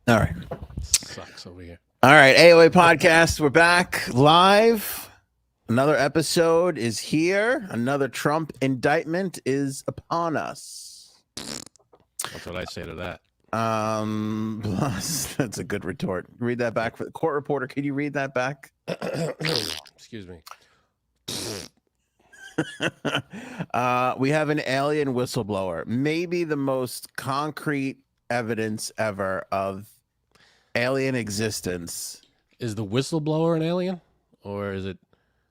All right. Sucks over here. All right. AOA podcast. We're back live. Another episode is here. Another Trump indictment is upon us. That's what I say to that. That's a good retort. Read that back for the court reporter. Can you read that back? Excuse me. We have an alien whistleblower. Maybe the most concrete evidence ever of alien existence. Is the whistleblower an alien, or is it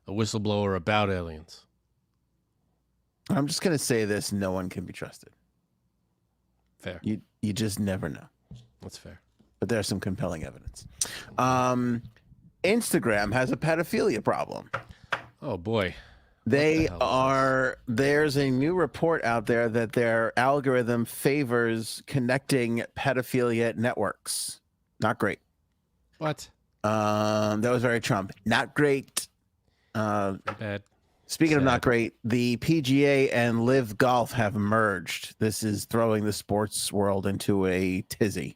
a whistleblower about aliens? I'm just gonna say this: no one can be trusted. Fair. You just never know. That's fair. But there's some compelling evidence. Instagram has a pedophilia problem. Oh boy. There's a new report out there that their algorithm favors connecting pedophilia networks. Not great. What? That was very Trump. Not great. Bad. Speaking of not great, the PGA and LIV Golf have merged. This is throwing the sports world into a tizzy.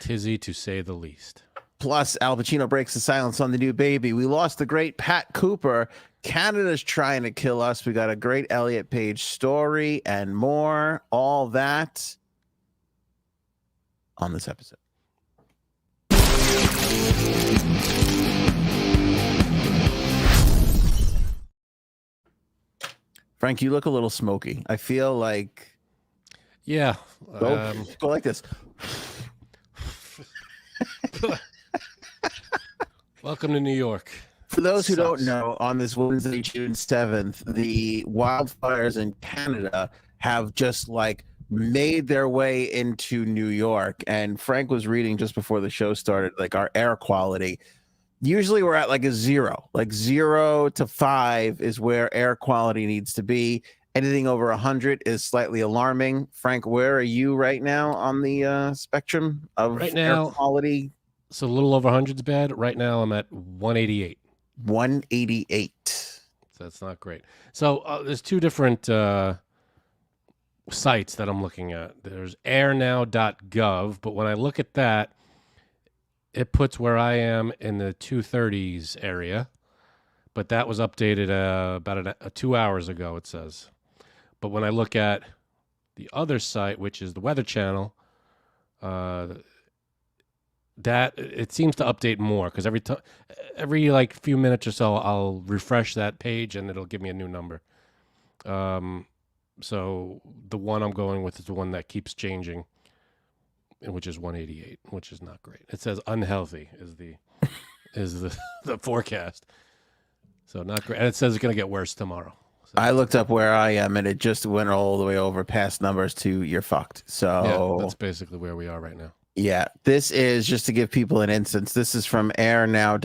Tizzy, to say the least. Plus, Al Pacino breaks the silence on the new baby. We lost the great Pat Cooper. Canada's trying to kill us. We got a great Elliot Page story and more. All that on this episode. Frank, you look a little smoky. I feel like... Yeah. Go like this. Welcome to New York. For those who don't know, on this Wednesday, June 7th, the wildfires in Canada have just made their way into New York. And Frank was reading just before the show started, our air quality. Usually we're at a 0. 0 to 5 is where air quality needs to be. Anything over 100 is slightly alarming. Frank, where are you right now on the spectrum of air quality? So a little over 100 is bad. Right now I'm at 188. 188. So that's not great. So there's two different sites that I'm looking at. There's airnow.gov, but when I look at that, it puts where I am in the 230s area, but that was updated about 2 hours ago, it says. But when I look at the other site, which is the Weather Channel, that it seems to update more because every few minutes or so I'll refresh that page and it'll give me a new number. So the one I'm going with is the one that keeps changing, which is 188, which is not great. It says unhealthy is the forecast. So not great. And it says it's going to get worse tomorrow. So I looked up where I am and it just went all the way over past numbers to you're fucked. So yeah, that's basically where we are right now. Yeah, this is just to give people an instance. This is from Air Now,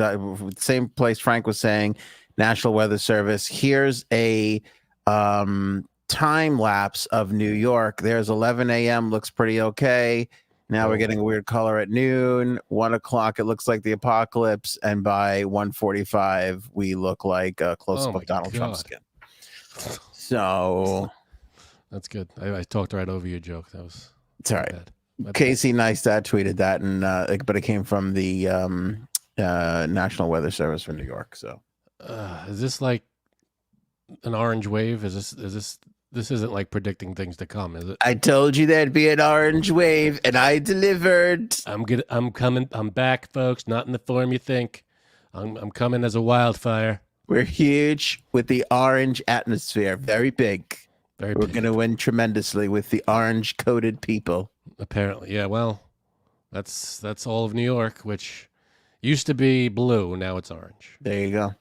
same place Frank was saying, National Weather Service. Here's a time lapse of New York. There's 11 a.m. looks pretty okay. Now we're getting a weird color at noon. 1 o'clock, it looks like the apocalypse. And by 1:45, we look like a close-up of Donald Trump's skin. So that's good. I talked right over your joke. It's all right. Bad. Casey Neistat tweeted that, and but it came from the National Weather Service for New York. So, is this like an orange wave? Is this isn't like predicting things to come, is it? I told you there'd be an orange wave, and I delivered. I'm good. I'm coming. I'm back, folks. Not in the form you think. I'm coming as a wildfire. We're huge with the orange atmosphere. Very big. We're going to win tremendously with the orange-coated people. Apparently, yeah. Well, that's all of New York, which used to be blue. Now it's orange. There you go.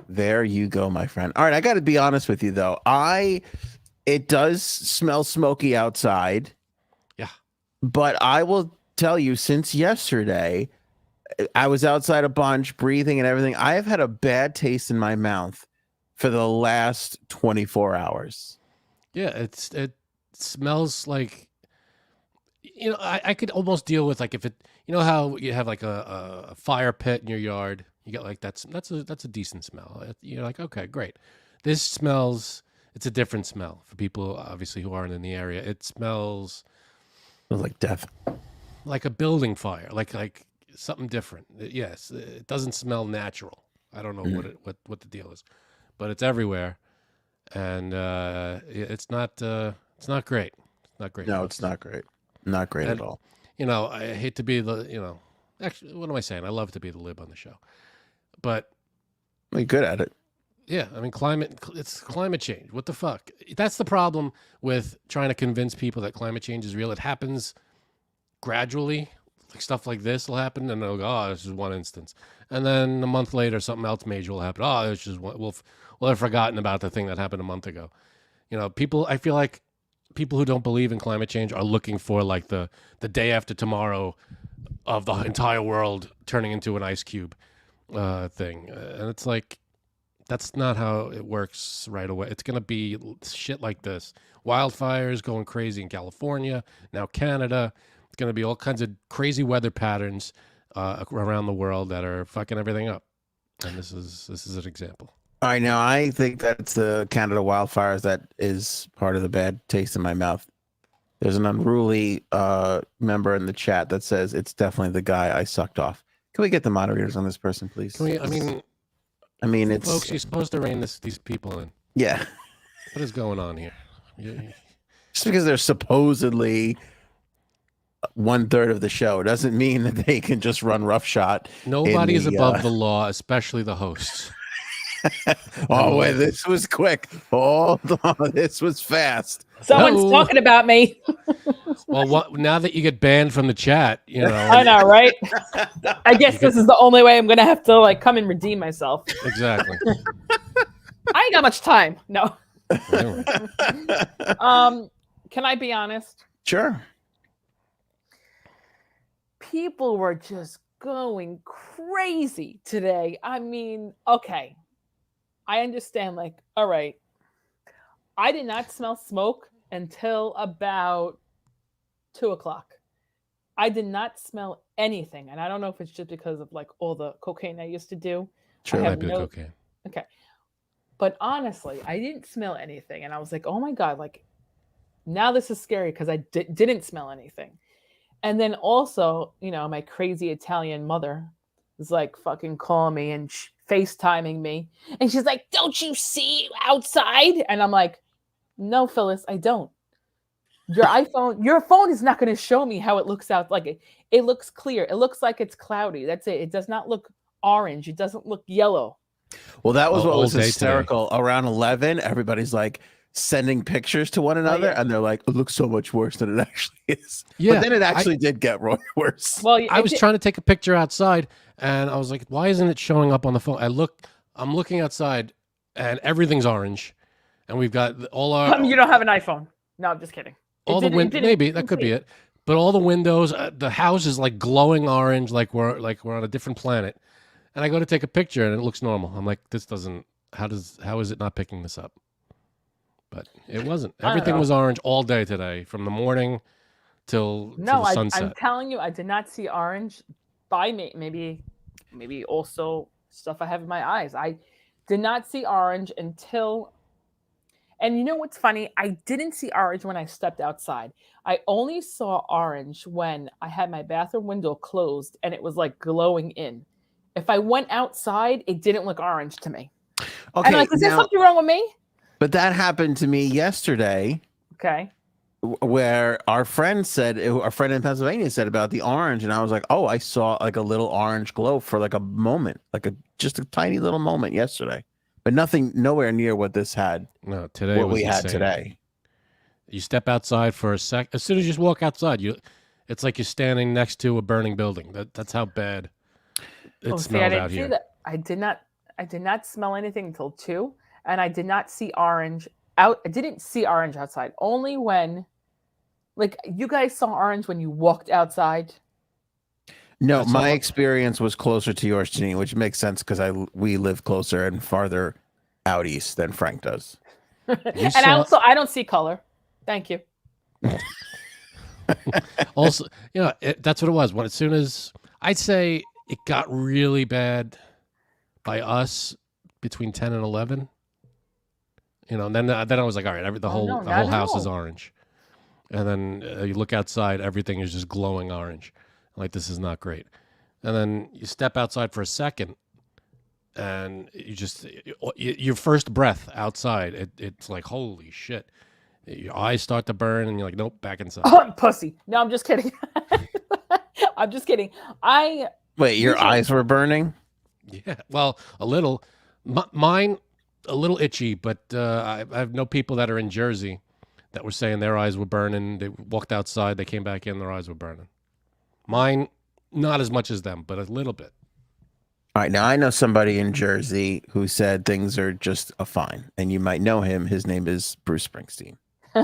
There you go, my friend. All right, I got to be honest with you though. It does smell smoky outside. Yeah. But I will tell you, since yesterday, I was outside a bunch, breathing and everything. I have had a bad taste in my mouth for the last 24 hours. Yeah, it smells like, I could almost deal with if it, how you have a fire pit in your yard, you get that's a decent smell. You're like, okay, great. This smells, it's a different smell for people obviously who aren't in the area. It smells like death. like a building fire, like something different. Yes, it doesn't smell natural. I don't know what the deal is, but it's everywhere, and it's not great. It's not great. No, folks. it's not great. Not great at all. I hate to be actually, what am I saying? I love to be the lib on the show, but You're good at it. yeah, I mean, it's climate change. What the fuck? That's the problem with trying to convince people that climate change is real. It happens gradually. Like stuff like this will happen, and they'll go, "Oh, this is one instance," and then a month later, something else major will happen. Oh, it's just we'll have forgotten about the thing that happened a month ago. People. I feel like people who don't believe in climate change are looking for like the day after tomorrow of the entire world turning into an ice cube thing, and it's like that's not how it works right away. It's gonna be shit like this: wildfires going crazy in California, now Canada. It's going to be all kinds of crazy weather patterns around the world that are fucking everything up. And this is an example. All right, now I think that's the Canada wildfires that is part of the bad taste in my mouth. There's an unruly member in the chat that says it's definitely the guy I sucked off. Can we get the moderators on this person, please? Can we? I mean, it's folks. You're supposed to rein these people in. Yeah. What is going on here? Just because they're supposedly 1/3 of the show doesn't mean that they can just run roughshod. Nobody is above the law, especially the hosts. Oh wait, this was quick. Hold on, this was fast. Someone's talking about me. Well, now that you get banned from the chat, I know, right? I guess this is the only way I'm gonna have to like come and redeem myself. Exactly. I ain't got much time. No. Really? Can I be honest? Sure. People were just going crazy today. I mean, okay. I understand, like, all right. I did not smell smoke until about 2:00. I did not smell anything. And I don't know if it's just because of like all the cocaine I used to do. Sure, might be the cocaine. Okay. But honestly, I didn't smell anything. And I was like, oh my God, like now this is scary because I didn't smell anything. And then also, my crazy Italian mother was like fucking calling me and FaceTiming me. And she's like, don't you see outside? And I'm like, no, Phyllis, I don't. Your phone is not going to show me how it looks out. Like it looks clear. It looks like it's cloudy. That's it. It does not look orange. It doesn't look yellow. Well, that was what was hysterical. Around 11, everybody's like sending pictures to one another, and they're like, it looks so much worse than it actually is. Yeah, but then it actually did get worse. Well, I was trying to take a picture outside, and I was like, why isn't it showing up on the phone? I'm looking outside, and everything's orange, and we've got all our... You don't have an iPhone. No, I'm just kidding. Maybe that could be it. But all the windows, the house is like glowing orange, like we're on a different planet. And I go to take a picture, and it looks normal. I'm like, this doesn't... How is it not picking this up? But it wasn't. Everything was orange all day today, from the morning till the sunset. I'm telling you, I did not see orange. By maybe also stuff I have in my eyes. I did not see orange until. And you know what's funny? I didn't see orange when I stepped outside. I only saw orange when I had my bathroom window closed and it was like glowing in. If I went outside, it didn't look orange to me. Okay, and I'm like, is there something wrong with me? But that happened to me yesterday. Okay. Where our friend in Pennsylvania said about the orange, and I was like, oh, I saw like a little orange glow for like a moment, just a tiny little moment yesterday, but nowhere near what this had. No, today what we had today. You step outside for a sec. As soon as you just walk outside, it's like you're standing next to a burning building. That's how bad it smelled out here. I did not smell anything until 2. And I did not see orange out. I didn't see orange outside. Only when, like, you guys saw orange when you walked outside. No, my experience was closer to yours, Janine, which makes sense because we live closer and farther out east than Frank does. I don't see color. Thank you. Also, that's what it was. As soon as I'd say it got really bad by us between 10 and 11. And then I was like, all right, the whole house is orange. And then you look outside, everything is just glowing orange. Like, this is not great. And then you step outside for a second, and your first breath outside, it's like, holy shit. Your eyes start to burn, and you're like, nope, back inside. Oh, pussy. No, I'm just kidding. I'm just kidding. Wait, your eyes were burning? Yeah, well, a little. Mine, a little itchy, but I know people that are in Jersey that were saying their eyes were burning. They walked outside, they came back in, their eyes were burning. Mine, not as much as them, but a little bit. All right, now I know somebody in Jersey who said things are just fine, and you might know him. His name is Bruce Springsteen. He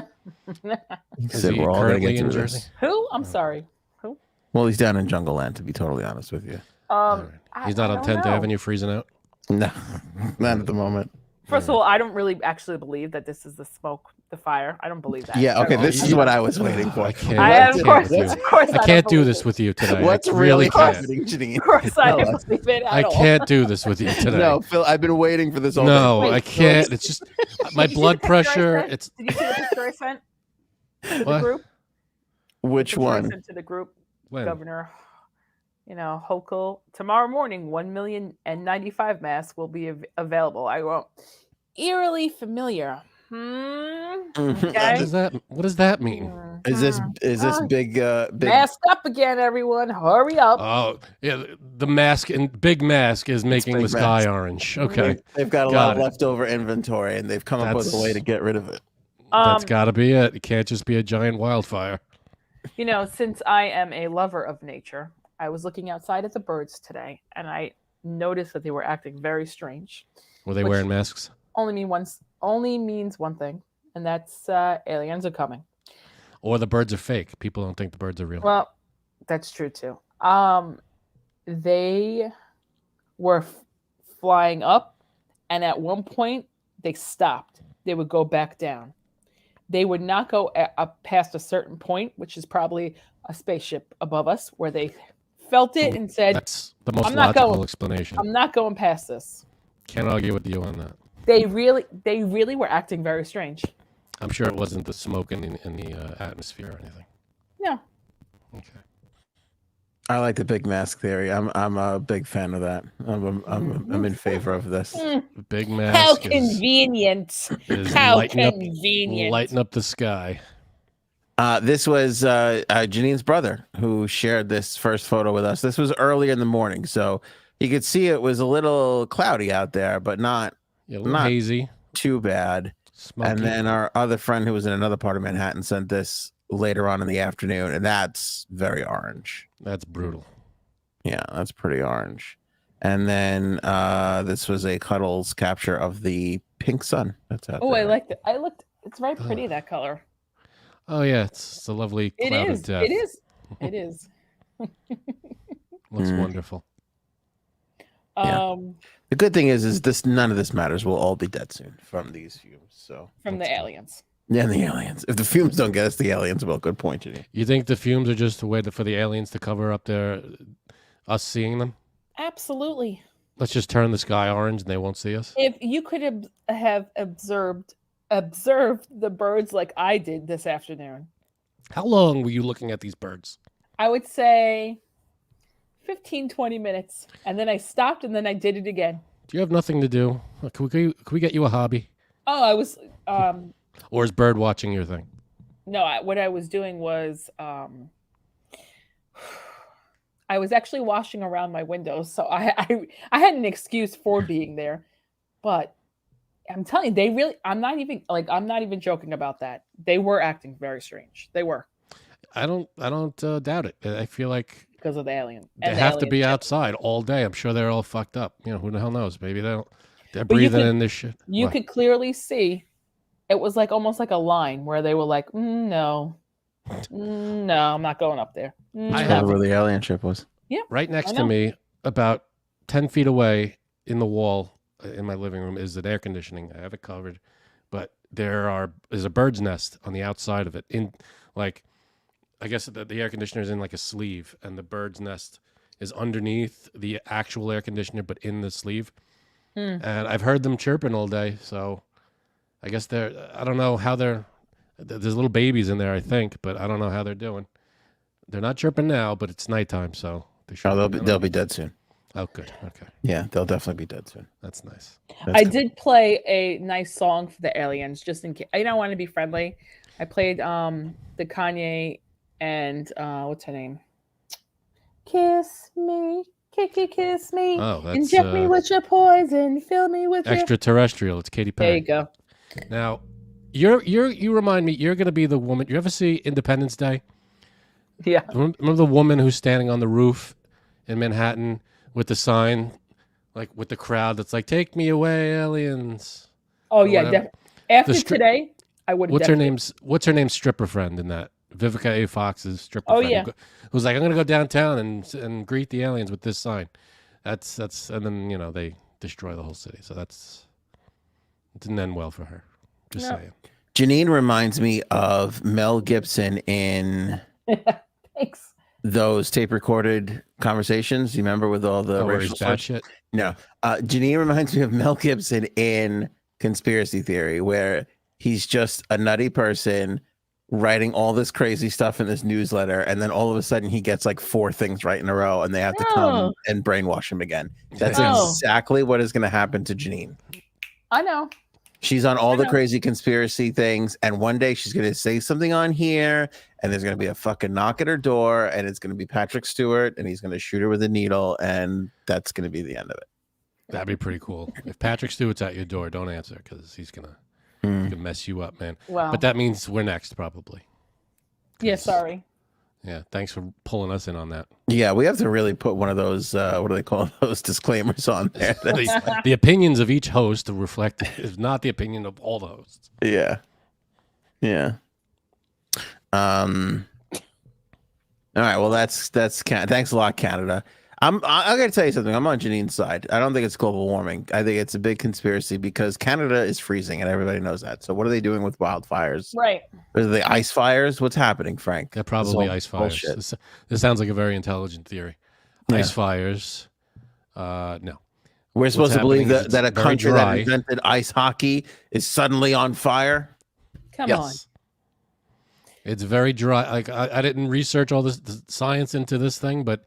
Is said he we're all gonna currently get in through Jersey? this. Who? I'm sorry. Who? Well, he's down in Jungle Land, to be totally honest with you. All right. He's not I on don't 10th know. Avenue freezing out? No, not at the moment. First of all, I don't really actually believe that this is the smoke, the fire. I don't believe that. Yeah, okay, So- this is what I was waiting for. I can't, I, I of course, can't, of course, I can't do this with you today. What's I really can't. happening, Janine? Of course, I Tell don't us. believe it at I all. can't do this with you today. No, Phil, I've been waiting for this all No, day. Wait, I can't. Phil, It's just my Did you see blood the picture I pressure. sent? It's Did you see the picture I sent to the What? group? Which The picture I one? sent to the group, when? Governor. Hochul. Tomorrow morning, 1,095 masks will be available. I wrote, eerily familiar. Okay. What does that mean? Is this big Mask up again, everyone! Hurry up! Oh, yeah, the mask and big mask is making big the sky mask. orange. Okay, They've got a Got lot of it. leftover inventory, and they've come up with a way to get rid of it. that's got to be it. It can't just be a giant wildfire. Since I am a lover of nature, I was looking outside at the birds today, and I noticed that they were acting very strange. Were they Which- wearing masks? Only means one thing, and that's aliens are coming. Or the birds are fake? People don't think the birds are real. Well, that's true too. They were flying up, and at one point they stopped. They would go back down. They would not go up past a certain point, which is probably a spaceship above us, where they felt it and said, That's the most I'm not logical going. explanation. "I'm not going past this." Can't argue with you on that. They really were acting very strange. I'm sure it wasn't the smoke in the atmosphere or anything. No. Okay. I like the big mask theory. I'm a big fan of that. I'm in favor of this. The big mask How is convenient! is How lighting convenient! up the sky. This was Janine's brother who shared this first photo with us. This was early in the morning, so you could see it was a little cloudy out there, but not Yeah, a little Not- hazy, too bad. smoky. And then our other friend who was in another part of Manhattan sent this later on in the afternoon, and that's very orange. That's brutal. Yeah, that's pretty orange. And then this was a Cuddles capture of the pink sun. That's out Oh, there. I liked it. It's very pretty, that color. Oh yeah, it's a lovely It cloud is. of death. It is. It is. Looks Mm. wonderful. Yeah. The good thing is this none of this matters. We'll all be dead soon from these fumes. So From the aliens. yeah, the aliens. If the fumes don't get us, the aliens will. Good point, Janine. You think the fumes are just a way for the aliens to cover up us seeing them? Absolutely. Let's just turn the sky orange and they won't see us. If you could have observed the birds like I did this afternoon, How long were you looking at these birds? I would say 15, 20 minutes. And then I stopped and then I did it again. Do you have nothing to do? Can we get you a hobby? Oh, I was Or is bird watching your thing? no, what I was doing was I was actually washing around my windows, so I had an excuse for being there. But I'm telling you, I'm not even joking about that. They were acting very strange. They were, I don't doubt it. I feel like because of the alien. they and the have to alien be ship. outside all day. I'm sure they're all fucked up. Who the hell knows? Maybe they're But you breathing could- in this shit. You What? could clearly see it was almost like a line where they were like, no, no, I'm not going up there. I That's have- where the alien ship was. Right next I to know. me, about 10 feet away in the wall in my living room, is an air conditioning. I have it covered, but is a bird's nest on the outside of it. I guess the air conditioner is in like a sleeve, and the bird's nest is underneath the actual air conditioner, but in the sleeve. Hmm. And I've heard them chirping all day, so I guess I don't know how there's little babies in there, I think, but I don't know how they're doing. They're not chirping now, but it's nighttime, so they should. Oh, they'll be dead soon. Oh, good. Okay, Yeah, they'll definitely be dead soon. that's nice. That's I cool. did play a nice song for the aliens, just in case. I don't want to be friendly. I played the Kanye and what's her name? Kiss me, kiss me, Oh, that's inject me with your poison, fill me with extraterrestrial. It's Katy There Perry. you go. Now, you remind me. You're going to be the woman. You ever see Independence Day? Yeah. Remember the woman who's standing on the roof in Manhattan with the sign, like with the crowd that's like, "Take me away, aliens." Oh or yeah. whatever. After today, I would. What's her name's stripper friend in that? Vivica A. Fox's stripper Oh friend. yeah. Who's like, I'm gonna go downtown and greet the aliens with this sign. That's and then they destroy the whole city. So it didn't end well for her. Just saying. Janine reminds me of Mel Gibson in Thanks. those tape recorded conversations. You remember with all the racial bad shit? No. Janine reminds me of Mel Gibson in Conspiracy Theory, where he's just a nutty person writing all this crazy stuff in this newsletter, and then all of a sudden he gets like 4 things right in a row, and they have to come and brainwash him again. That's exactly what is going to happen to Janine. I know. She's on all the crazy conspiracy things, and one day she's going to say something on here, and there's going to be a fucking knock at her door, and it's going to be Patrick Stewart, and he's going to shoot her with a needle, and that's going to be the end of it. That'd be pretty cool. If Patrick Stewart's at your door, don't answer because he's gonna mess you up, man. Wow. But that means we're next, probably. Yeah, sorry. Yeah, thanks for pulling us in on that. Yeah, we have to really put one of those, what do they call those, disclaimers on there. The opinions of each host is not the opinion of all the hosts. Yeah. Yeah. All right, well, that's thanks a lot, Canada. I got to tell you something. I'm on Janine's side. I don't think it's global warming. I think it's a big conspiracy because Canada is freezing and everybody knows that. So what are they doing with wildfires? Right. Are they ice fires? What's happening, Frank? They're probably ice fires. This sounds like a very intelligent theory. Yeah. Ice fires. No. We're supposed to believe that a country that invented ice hockey is suddenly on fire? Come on. It's very dry. Like I didn't research all the science into this thing, but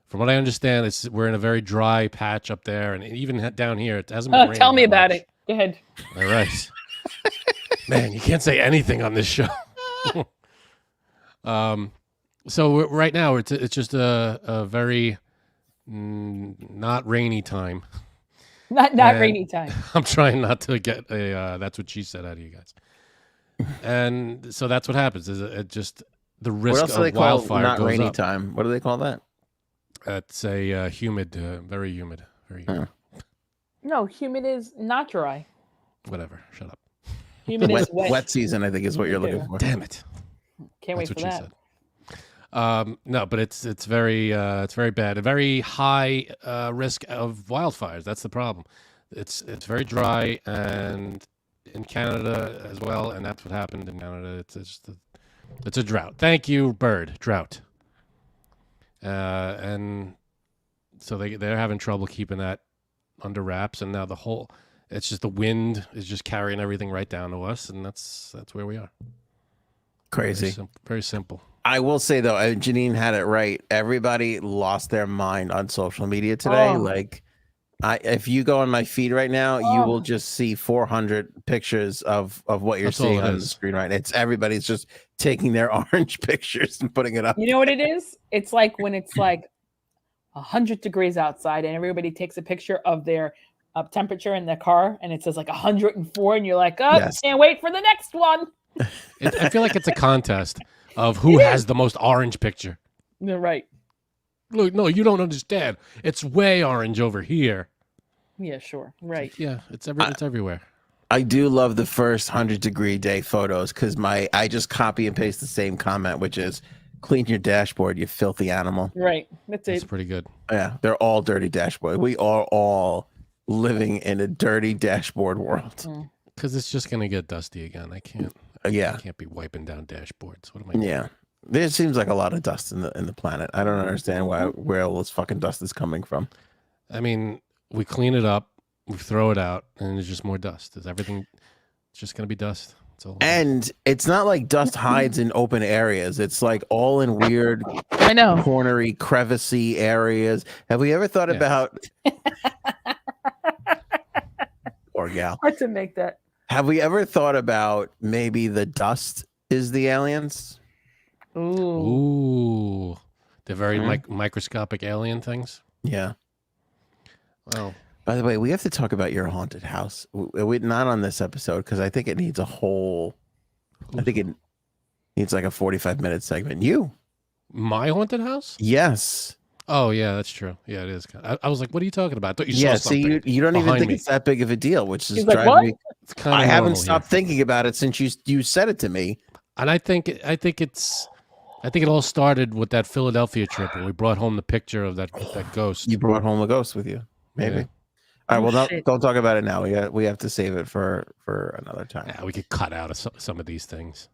from what I understand, we're in a very dry patch up there, and even down here, it hasn't been raining. Tell me about it. Go ahead. All right. Man, you can't say anything on this show. So right now, it's just a very not rainy time. Not rainy time. I'm trying not to get a that's what she said out of you guys. And so that's what happens. Is it just the risk of wildfire not goes rainy up. time? What do they call that? It's a humid, very humid, very humid. No, humid is not dry. Whatever. Shut up. Humid is wet. Wet season, I think, is what you're looking for. Damn it. Can't wait for that. No, but it's very bad. A very high risk of wildfires. That's the problem. It's very dry, and in Canada as well, and that's what happened in Canada. It's a drought. Thank you, Bird. Drought. And so they're having trouble keeping that under wraps, and now it's just the wind is just carrying everything right down to us, and that's where we are. Crazy. Very simple. I will say though, Janine had it right. Everybody lost their mind on social media today. Like, if you go on my feed right now, you will just see 400 pictures of what you're seeing on the screen right now. Everybody's just taking their orange pictures and putting it up. You know what it is? It's like when it's like 100 degrees outside and everybody takes a picture of their temperature in their car and it says like 104 and you're like, can't wait for the next one. I feel like it's a contest of who has the most orange picture. You're right. Look, no, you don't understand. It's way orange over here. Yeah, sure. Right. Yeah, it's everywhere. I do love the first 100-degree day photos because I just copy and paste the same comment, which is clean your dashboard, you filthy animal. Right. That's pretty good. Yeah, they're all dirty dashboard. We are all living in a dirty dashboard world. Because it's just gonna get dusty again. I can't. I can't be wiping down dashboards. What am I doing? Yeah. There seems like a lot of dust in the planet. I don't understand where all this fucking dust is coming from. I mean, we clean it up, we throw it out, and there's just more dust. It's just going to be dust. It's all And it's not like dust hides in open areas. It's like all in weird, I know. cornery, crevicey areas. Have we ever thought about? Poor gal. Hard to make that. Have we ever thought about maybe the dust is the aliens? Ooh. The very microscopic alien things. Yeah. Well, by the way, we have to talk about your haunted house. We not on this episode because I think it needs a whole. I think it needs like a 45-minute segment. My haunted house? Yes. Oh yeah, that's true. Yeah, it is. I was like, "What are you talking about?" I thought you saw something. See, you don't even think me. it's that big of a deal, which is He's like, driving what? me. It's kind of I haven't stopped thinking about it since you said it to me. And I think it all started with that Philadelphia trip when we brought home the picture of that ghost. You brought home a ghost with you, maybe. Yeah. All right. Well, don't talk about it now. We have to save it for another time. Yeah, we could cut out some of these things.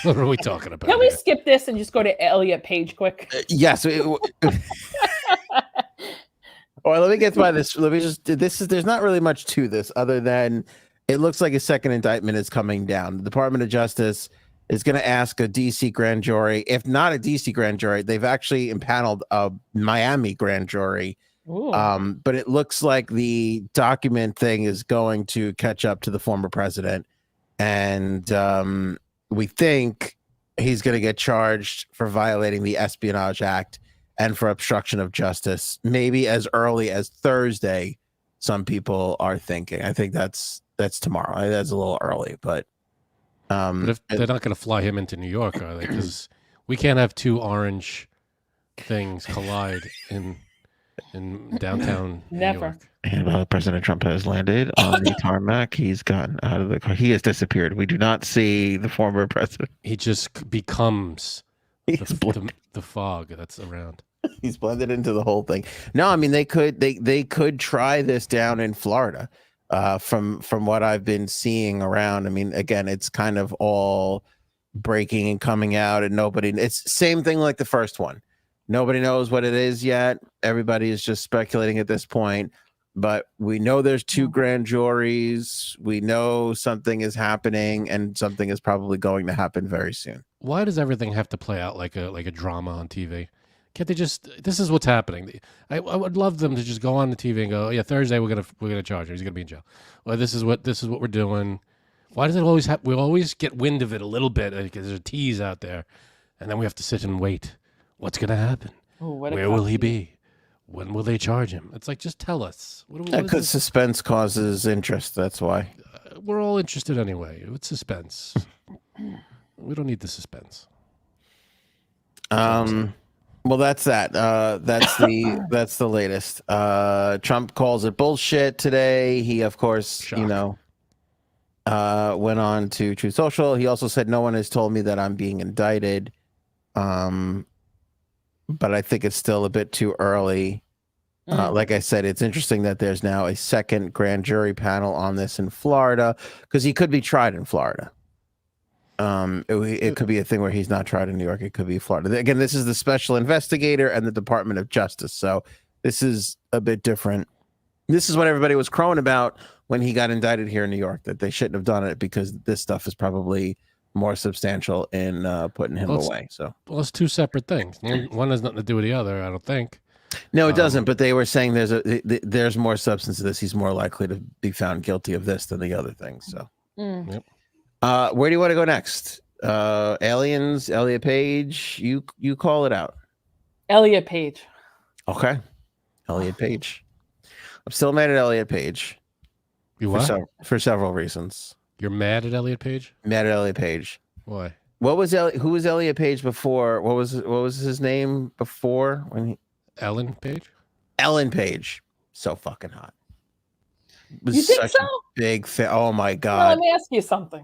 What are we talking about? Can we skip this and just go to Elliot Page quick? Yes. Or let me get by this. Let me just. There's not really much to this other than it looks like a second indictment is coming down. The Department of Justice is going to ask a DC grand jury. If not a DC grand jury, they've actually impaneled a Miami grand jury. But it looks like the document thing is going to catch up to the former president, and we think he's going to get charged for violating the Espionage Act and for obstruction of justice, maybe as early as Thursday. Some people are thinking. I think that's tomorrow. That's a little early, but if they're not going to fly him into New York, are they? Because we can't have two orange things collide in downtown Never. New York. And President Trump has landed on the tarmac. He's gotten out of the car. He has disappeared. We do not see the former president. He just becomes the fog that's around. He's blended into the whole thing. No, I mean they could try this down in Florida. From what I've been seeing around. I mean, again, it's kind of all breaking and coming out, and it's same thing like the first one. Nobody knows what it is yet. Everybody is just speculating at this point. But we know there's two grand juries. We know something is happening, and something is probably going to happen very soon. Why does everything have to play out like a drama on TV? Can't they just? This is what's happening. I would love them to just go on the TV and go, "Yeah, Thursday we're gonna charge him. He's gonna be in jail." Well, this is what we're doing. Why does it always have? We always get wind of it a little bit because there's a tease out there, and then we have to sit and wait. What's gonna happen? Where will he be? When will they charge him? It's like, just tell us. Because suspense causes interest. That's why. We're all interested anyway. It's suspense. We don't need the suspense. Well, that's that. That's the latest. Trump calls it bullshit today. He, of course, Shock. went on to Truth Social. He also said, "No one has told me that I'm being indicted." But I think it's still a bit too early. Like I said, it's interesting that there's now a second grand jury panel on this in Florida because he could be tried in Florida. It could be a thing where he's not tried in New York. It could be Florida. Again, this is the special investigator and the Department of Justice. So this is a bit different. This is what everybody was crowing about when he got indicted here in New York, that they shouldn't have done it because this stuff is probably more substantial in putting him away. So, well, it's two separate things. One has nothing to do with the other, I don't think. No, it doesn't. But they were saying there's more substance to this. He's more likely to be found guilty of this than the other things. So, Yep. Where do you want to go next? Aliens, Elliot Page. You call it out. Elliot Page. Okay, Elliot Page. I'm still mad at Elliot Page. You what? For several reasons. You're mad at Elliot Page? Mad at Elliot Page. Why? Who was Elliot Page before? What was his name before when he? Ellen Page? Ellen Page. So fucking hot. You think so? Big fan. Oh my Well, god. let me ask you something.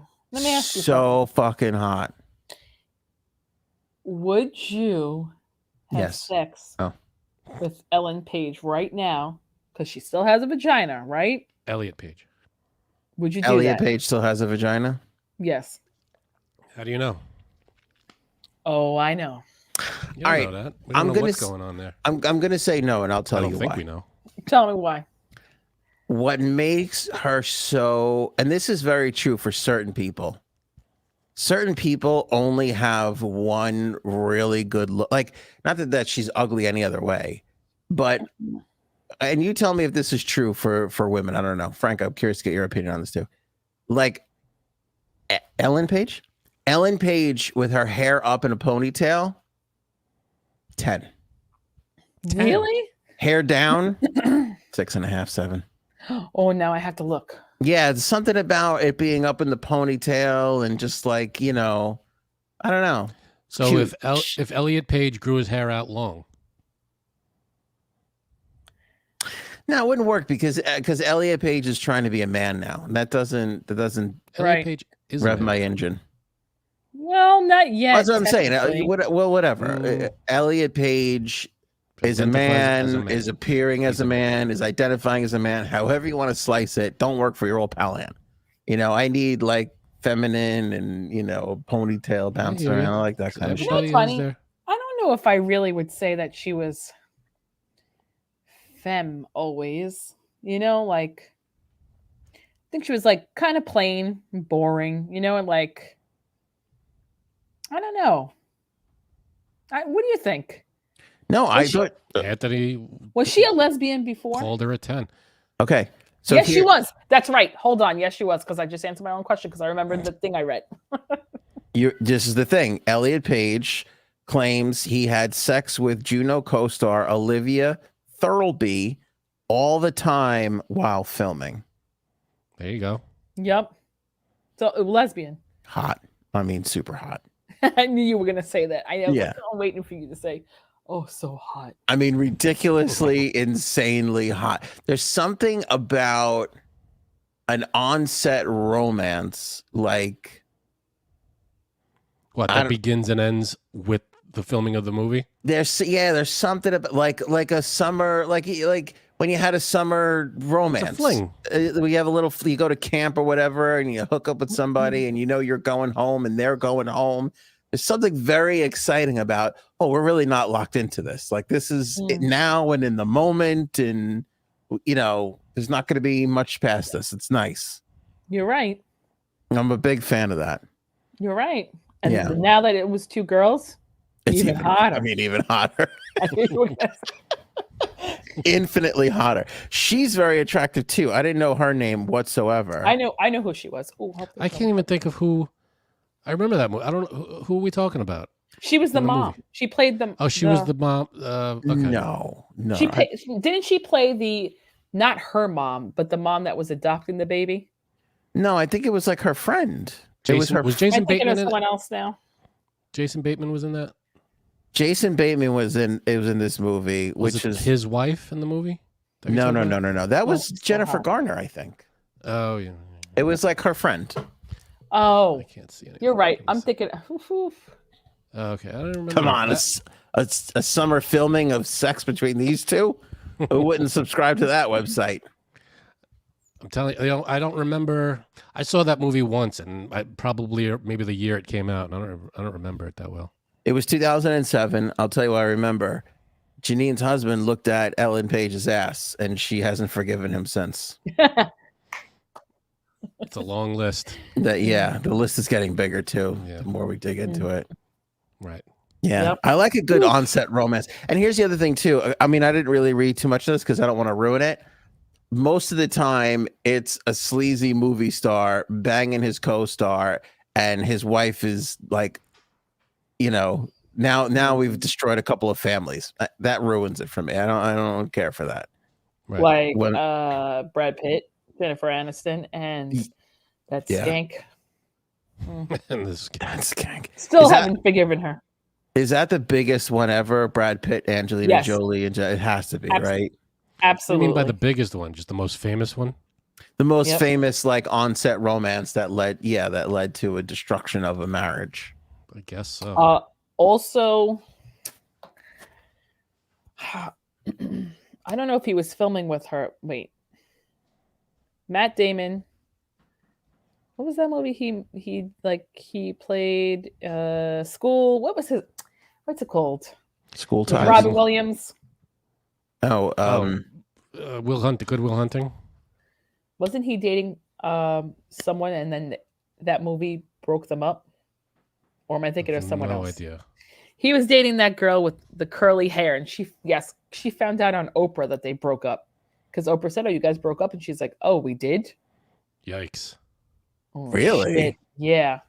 So fucking hot. Would you have sex Oh. with Ellen Page right now? Because she still has a vagina, right? Elliot Page. Would you do Elliot that? Page still has a vagina? Yes. How do you know? Oh, I know. You don't All right. know that. We don't know what's going on there. I'm gonna say no, and I'll tell I don't you think why. we know. Tell me why. What makes her so, and this is very true for certain people, certain people only have one really good look. Like, not that she's ugly any other way, but and you tell me if this is true for women. I don't know, Frank. I'm curious to get your opinion on this too. Like Ellen Page with her hair up in a ponytail. 10. Really? Hair down. 6.5, 7. Oh, now I have to look. Yeah, it's something about it being up in the ponytail and just like, I don't know. So Cute. if Elliot Page grew his hair out long. No, it wouldn't work because Elliot Page is trying to be a man now. And that doesn't Elliot Right. Page is rev my engine. Well, not yet. That's what I'm saying. technically. Well, whatever. Elliot Page is a man, is appearing as a man, is identifying as a man. However you want to slice it, don't work for your old pal Ann. I need like feminine and ponytail bouncing hear you. around. I like that kind of shit. You know what's funny? I don't know if I really would say that she was femme always. Like I think she was like kind of plain, and boring. And like I don't know. What do you think? No, I thought. Anthony Was she a lesbian before? called her a 10. Okay. So Yes, she was. That's right. Hold on. Yes, she was, because I just answered my own question because I remembered the thing I read. This is the thing. Elliot Page claims he had sex with Juno co-star Olivia Thirlby all the time while filming. There you go. Yep. So lesbian. Hot. I mean, super hot. I knew you were gonna say that. I'm waiting for you to say, "Oh, so hot." I mean, ridiculously, insanely hot. There's something about an on-set romance, like what that begins and ends with the filming of the movie. There's something about like a summer, like when you had a summer romance. It's a fling. We have you go to camp or whatever, and you hook up with somebody, and you're going home, and they're going home. There's something very exciting about, we're really not locked into this. Like this is it now and in the moment, and there's not going to be much past this. It's nice. You're right. I'm a big fan of that. You're right. And now that it was two girls, it's even hotter. I mean, even hotter. Infinitely hotter. She's very attractive too. I didn't know her name whatsoever. I know who she was. Ooh, I can't even think of who. I remember that movie. I don't know who are we talking about. She was the mom. Movie? She played the. Oh, she was the mom. Okay. No. Didn't she play not her mom, but the mom that was adopting the baby? No, I think it was like her friend. Was Jason Bateman in someone else now? Jason Bateman was in that. Jason Bateman was in this movie, which is his wife in the movie. No. That was Jennifer Garner, I think. Oh yeah. It was like her friend. Oh, I can't see anything. You're right. I'm thinking. Okay, I don't remember. Come on, a summer filming of sex between these two. Who wouldn't subscribe to that website? I'm telling you, I don't remember. I saw that movie once, and maybe the year it came out. And I don't remember it that well. It was 2007. I'll tell you what I remember. Janine's husband looked at Ellen Page's ass, and she hasn't forgiven him since. It's a long list. The list is getting bigger too. Yeah. The more we dig into it. Right. Yeah. Yep. I like a good onset romance. And here's the other thing too. I mean, I didn't really read too much of this because I don't want to ruin it. Most of the time, it's a sleazy movie star banging his co-star, and his wife is like, now we've destroyed a couple of families. That ruins it for me. I don't care for that. Right. Like Brad Pitt, Jennifer Aniston, and that skank. That skank. Still haven't forgiven her. Is that the biggest one ever? Brad Pitt, Angelina Jolie, and it has to be, right? Absolutely. What do you mean by the biggest one? Just the most famous one? The most famous, like, onset romance that led to a destruction of a marriage. I guess so. Also, I don't know if he was filming with her. Wait, Matt Damon. What was that movie? He played School. What's it called? School Ties. Robin Williams. Oh, Will Hunting. Wasn't he dating someone, and then that movie broke them up? Or am I thinking of someone no else? idea. He was dating that girl with the curly hair, and she found out on Oprah that they broke up because Oprah said, "Oh, you guys broke up," and she's like, "Oh, we did." Yikes! Oh, Really? shit. Yeah.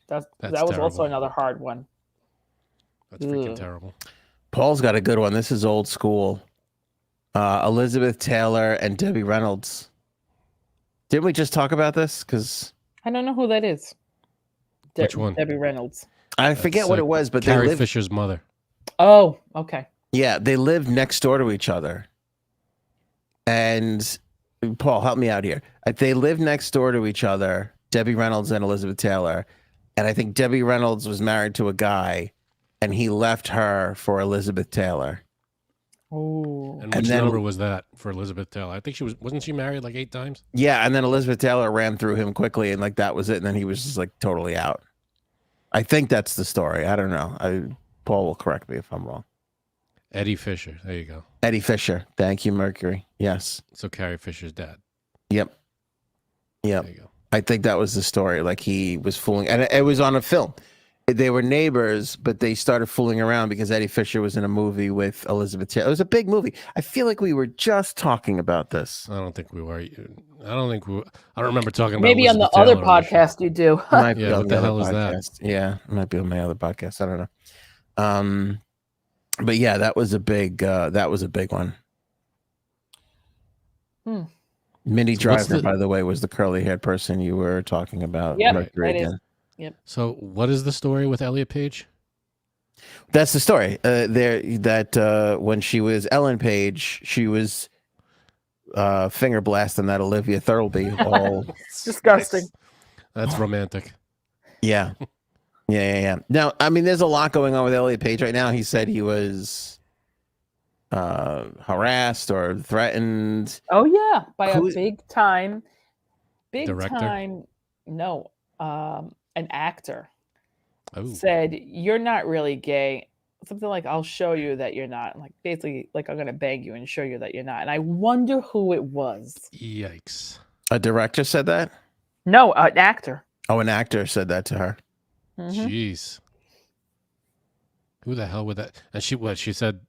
That was terrible. also another hard one. That's freaking Ugh. terrible. Paul's got a good one. This is old school. Elizabeth Taylor and Debbie Reynolds. Didn't we just talk about this? Because I don't know who that is. Which one? Debbie Reynolds. I forget what it was, but Carrie they lived. Fisher's mother. Oh, okay. Yeah, they lived next door to each other. And Paul, help me out here. They lived next door to each other, Debbie Reynolds and Elizabeth Taylor. And I think Debbie Reynolds was married to a guy, and he left her for Elizabeth Taylor. Oh. And which number was that for Elizabeth Taylor? I think wasn't she married like 8 times? Yeah, and then Elizabeth Taylor ran through him quickly, and like that was it. And then he was just like totally out. I think that's the story. I don't know. Paul will correct me if I'm wrong. Eddie Fisher. There you go. Eddie Fisher. Thank you, Mercury. Yes. So Carrie Fisher's dad. Yep. There you go. I think that was the story. Like he was fooling, and it was on a film. They were neighbors, but they started fooling around because Eddie Fisher was in a movie with Elizabeth Taylor. It was a big movie. I feel like we were just talking about this. I don't think we were. I don't remember talking about Maybe Elizabeth on the other Taylor. podcast you do. Might be Yeah, on what the the other hell is that? podcast. Yeah, it might be on my other podcast. I don't know. But yeah, that was a big one. Minnie So what's Driver, by the way, was the curly haired person you were talking about. Yep, Mercury that is. again. Yep. So what is the story with Elliot Page? That's the story. When she was Ellen Page, she was finger blasting that Olivia Thirlby. It's disgusting. That's romantic. Yeah. Now, I mean, there's a lot going on with Elliot Page right now. He said he was harassed or threatened. Oh yeah, by Who- a big time, Director? No, an actor Oh, said, "You're not really gay." Something like, "I'll show you that you're not." Like basically, like, "I'm gonna beg you and show you that you're not." And I wonder who it was. yikes! A director said that? No, an actor. Oh, an actor said that to her. Mhm. Jeez. Who the hell would that? And she said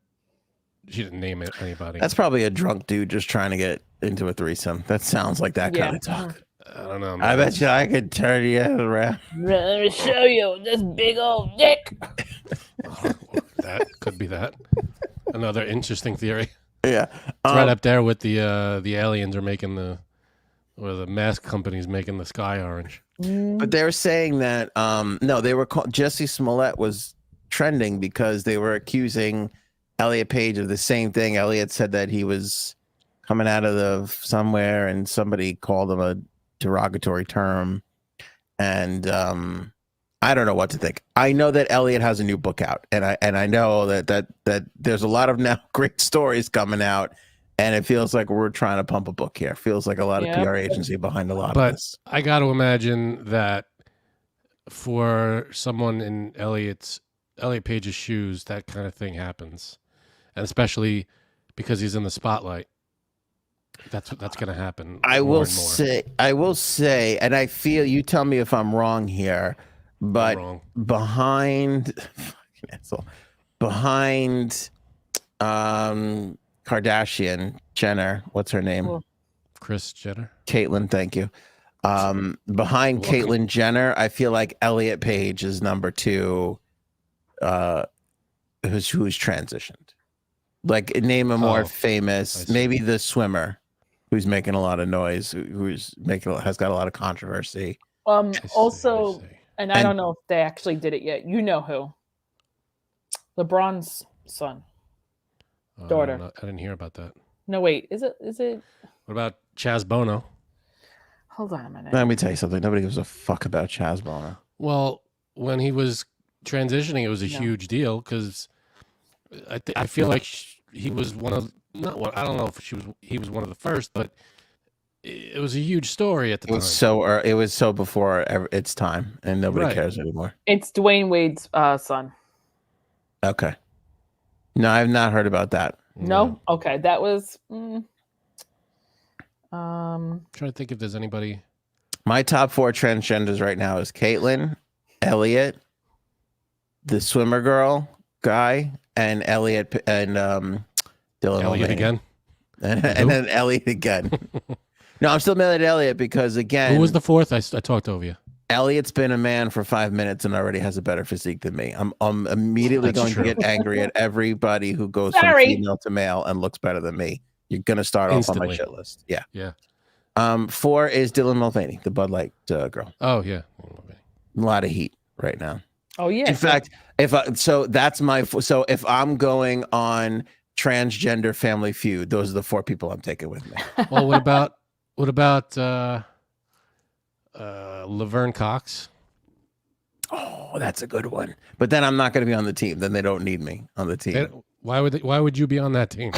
she didn't name it anybody. That's probably a drunk dude just trying to get into a threesome. That sounds like that kind of talk. I don't know. I man. bet you I could turn you around. Let me show you this big old dick. That could be that. Another interesting theory. Yeah. It's right up there with the aliens are making the mask companies making the sky orange. But they were saying that no, they were Jesse Smollett was trending because they were accusing Elliot Page of the same thing. Elliot said that he was coming out of somewhere and somebody called him a derogatory term, and I don't know what to think. I know that Elliot has a new book out, and I know that there's a lot of now great stories coming out. And it feels like we're trying to pump a book here. Feels like a lot of PR agency behind a lot of this. I got to imagine that for someone in Elliot Page's shoes, that kind of thing happens, and especially because he's in the spotlight. That's going to happen. I will say, and I feel, you tell me if I'm wrong here, but wrong. behind Kardashian, Jenner, what's her name? Kris Jenner. Caitlyn, thank you. Behind Caitlyn Jenner, I feel like Elliot Page is number 2, who's transitioned. Like, name a more famous, maybe the swimmer who's making a lot of noise, has got a lot of controversy. Also, and I don't know if they actually did it yet. You know who? LeBron's son. Daughter. I didn't hear about that. No, wait. Is it? What about Chaz Bono? Hold on a minute. Let me tell you something. Nobody gives a fuck about Chaz Bono. Well, when he was transitioning, it was a huge deal because I feel like he was one of I don't know if he was one of the first, but it was a huge story at the time. It was so before its time, and nobody cares anymore. It's Dwayne Wade's son. Okay. No, I've not heard about that. No? Okay. That was trying to think if there's anybody. My top 4 transgenders right now is Caitlyn, Elliot, the swimmer girl guy, and Elliot and Dylan Elliot Mulvaney. again. And then Elliot again. No, I'm still mad at Elliot because, again, Who was the fourth? I talked over you. Elliot's been a man for 5 minutes and already has a better physique than me. I'm immediately That's going true. to get angry at everybody who goes Sorry. from female to male and looks better than me. You're going to start off on my Instantly. shit list. Yeah. Yeah. 4 is Dylan Mulvaney, the Bud Light girl. Oh yeah. A lot of heat right now. Oh yeah. In fact, if I'm going on transgender Family Feud, those are the 4 people I'm taking with me. Well, what about Laverne Cox? Oh, that's a good one. But then I'm not going to be on the team. Then they don't need me on the team. Why would you be on that team?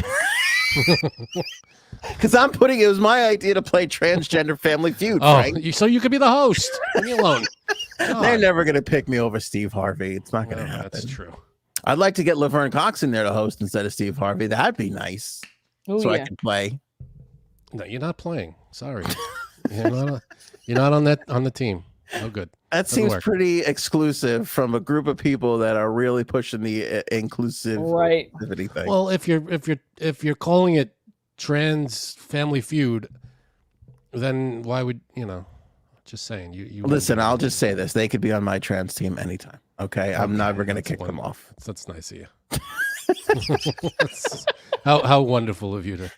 Because it was my idea to play transgender Family Feud, Frank. So you could be the host. Leave me alone. They're never going to pick me over Steve Harvey. It's not going to happen. That's true. I'd like to get Laverne Cox in there to host instead of Steve Harvey. That'd be nice. Oh, so yeah. I can play. No, you're not playing. Sorry. You're not on the team. No good. That Doesn't seems work. pretty exclusive from a group of people that are really pushing the inclusivity thing. Well, if you're calling it Trans Family Feud, then why would just saying you Listen, I'll just say this: they could be on my trans team anytime. Okay, I'm never going to kick them off. That's nice of you. How wonderful of you to.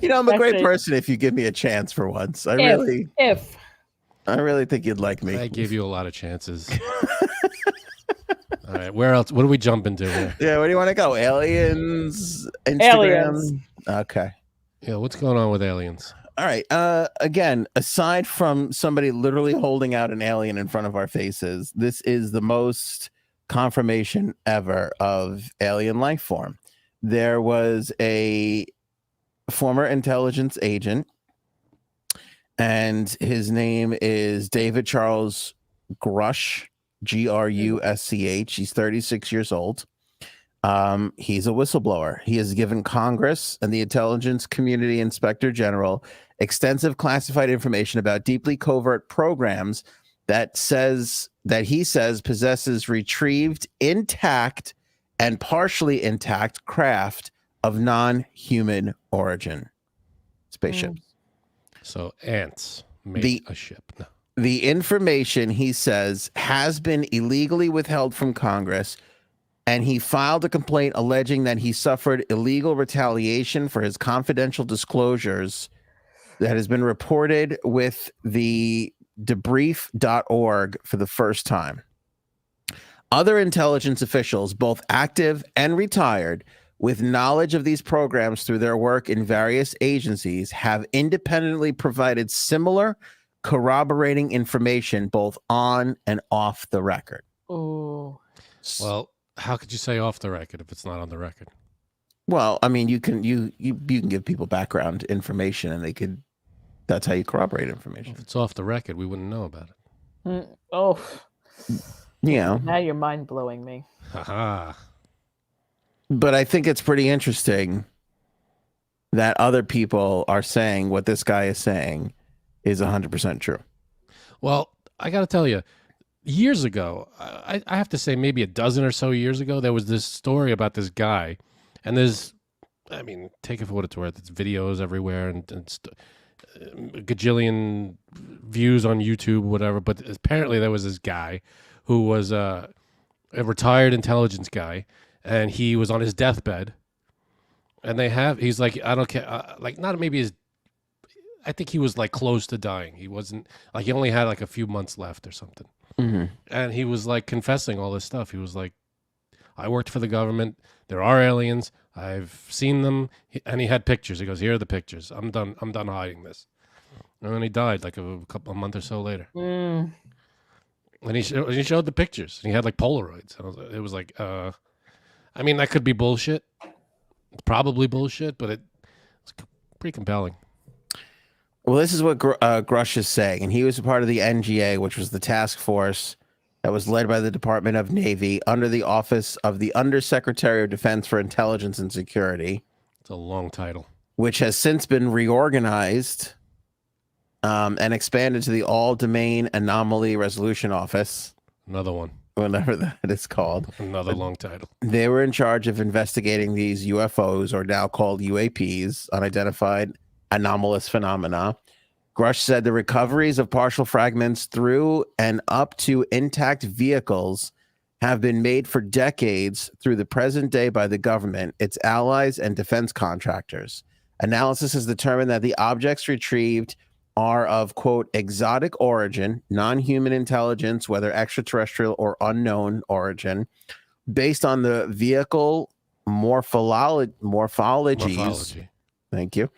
I'm a great person if you give me a chance for once. I really think you'd like me. I gave you a lot of chances. All right, where else? What do we jump into here? Yeah, where do you want to go? Aliens, Instagram. Aliens. Okay. Yeah, what's going on with aliens? All right. Again, aside from somebody literally holding out an alien in front of our faces, this is the most confirmation ever of alien life form. There was a former intelligence agent, and his name is David Charles Grush, Grusch. He's 36 years old. He's a whistleblower. He has given Congress and the Intelligence Community Inspector General extensive classified information about deeply covert programs that he says possesses retrieved, intact, and partially intact craft of non-human origin spaceships. So ants made a ship. No. The information, he says, has been illegally withheld from Congress, and he filed a complaint alleging that he suffered illegal retaliation for his confidential disclosures that has been reported with the debrief.org for the first time. Other intelligence officials, both active and retired, with knowledge of these programs through their work in various agencies, have independently provided similar corroborating information both on and off the record. Oh. Well, how could you say off the record if it's not on the record? Well, I mean, you can give people background information, and that's how you corroborate information. If it's off the record, we wouldn't know about it. Now you're mind blowing me. Haha. But I think it's pretty interesting that other people are saying what this guy is saying is 100% true. Well, I got to tell you, years ago, I have to say maybe a dozen or so years ago, there was this story about this guy, and take it for what it's worth. It's videos everywhere and a gajillion views on YouTube, whatever. But apparently there was this guy who was a retired intelligence guy, and he was on his deathbed, and he's like, I don't care, I think he was like close to dying. He wasn't like, he only had like a few months left or something. Mm-hmm. And he was like confessing all this stuff. He was like, I worked for the government. There are aliens. I've seen them. And he had pictures. He goes, here are the pictures. I'm done hiding this. And then he died like a month or so later. Mm. And he showed the pictures. He had like Polaroids. It was like, that could be bullshit. It's probably bullshit, but it's pretty compelling. Well, this is what Grush is saying, and he was a part of the NGA, which was the task force that was led by the Department of Navy under the office of the Undersecretary of Defense for Intelligence and Security. It's a long title. Which has since been reorganized and expanded to the All-Domain Anomaly Resolution Office. Another one. whatever that is called. Another long title. They were in charge of investigating these UFOs, or now called UAPs, unidentified anomalous phenomena. Grush said the recoveries of partial fragments through and up to intact vehicles have been made for decades through the present day by the government, its allies, and defense contractors. Analysis has determined that the objects retrieved are of, quote, exotic origin, non-human intelligence, whether extraterrestrial or unknown origin, based on the vehicle morphologies. Morphology. Thank you.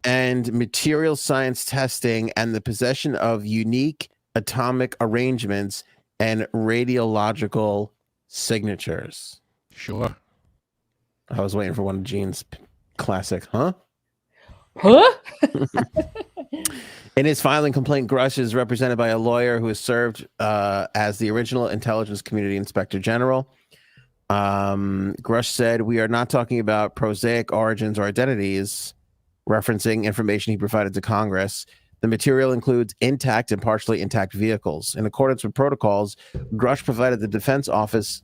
And material science testing and the possession of unique atomic arrangements and radiological signatures. Sure. I was waiting for one of Gene's classic, huh? Huh? In his filing complaint, Grush is represented by a lawyer who has served as the original Intelligence Community Inspector General. Grush said, "We are not talking about prosaic origins or identities," referencing information he provided to Congress. The material includes intact and partially intact vehicles. In accordance with protocols, Grush provided the Defense Office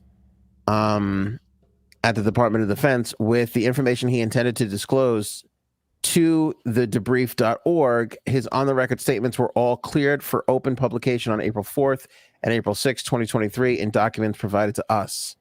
at the Department of Defense with the information he intended to disclose to the debrief.org. His on-the-record statements were all cleared for open publication on April 4th and April 6th, 2023, in documents provided to us.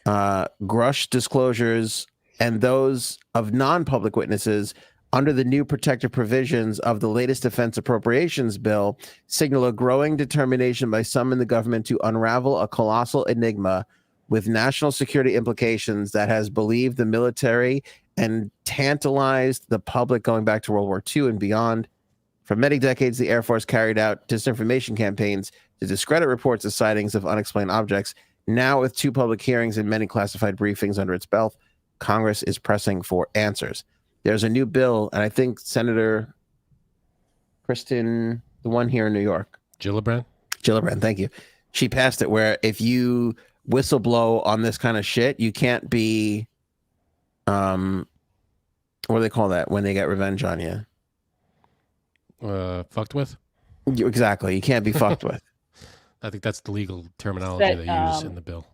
Grush disclosures and those of non-public witnesses under the new protective provisions of the latest defense appropriations bill signal a growing determination by some in the government to unravel a colossal enigma with national security implications that has believed the military and tantalized the public going back to World War II and beyond. For many decades, the Air Force carried out disinformation campaigns to discredit reports of sightings of unexplained objects. Now, with 2 public hearings and many classified briefings under its belt, Congress is pressing for answers. There's a new bill, and I think Senator Kristen, the one here in New York. Gillibrand, thank you. She passed it where if you whistleblow on this kind of shit, you can't be, what do they call that when they get revenge on you? fucked with? Exactly. You can't be fucked with. I think that's the legal terminology they use in the bill.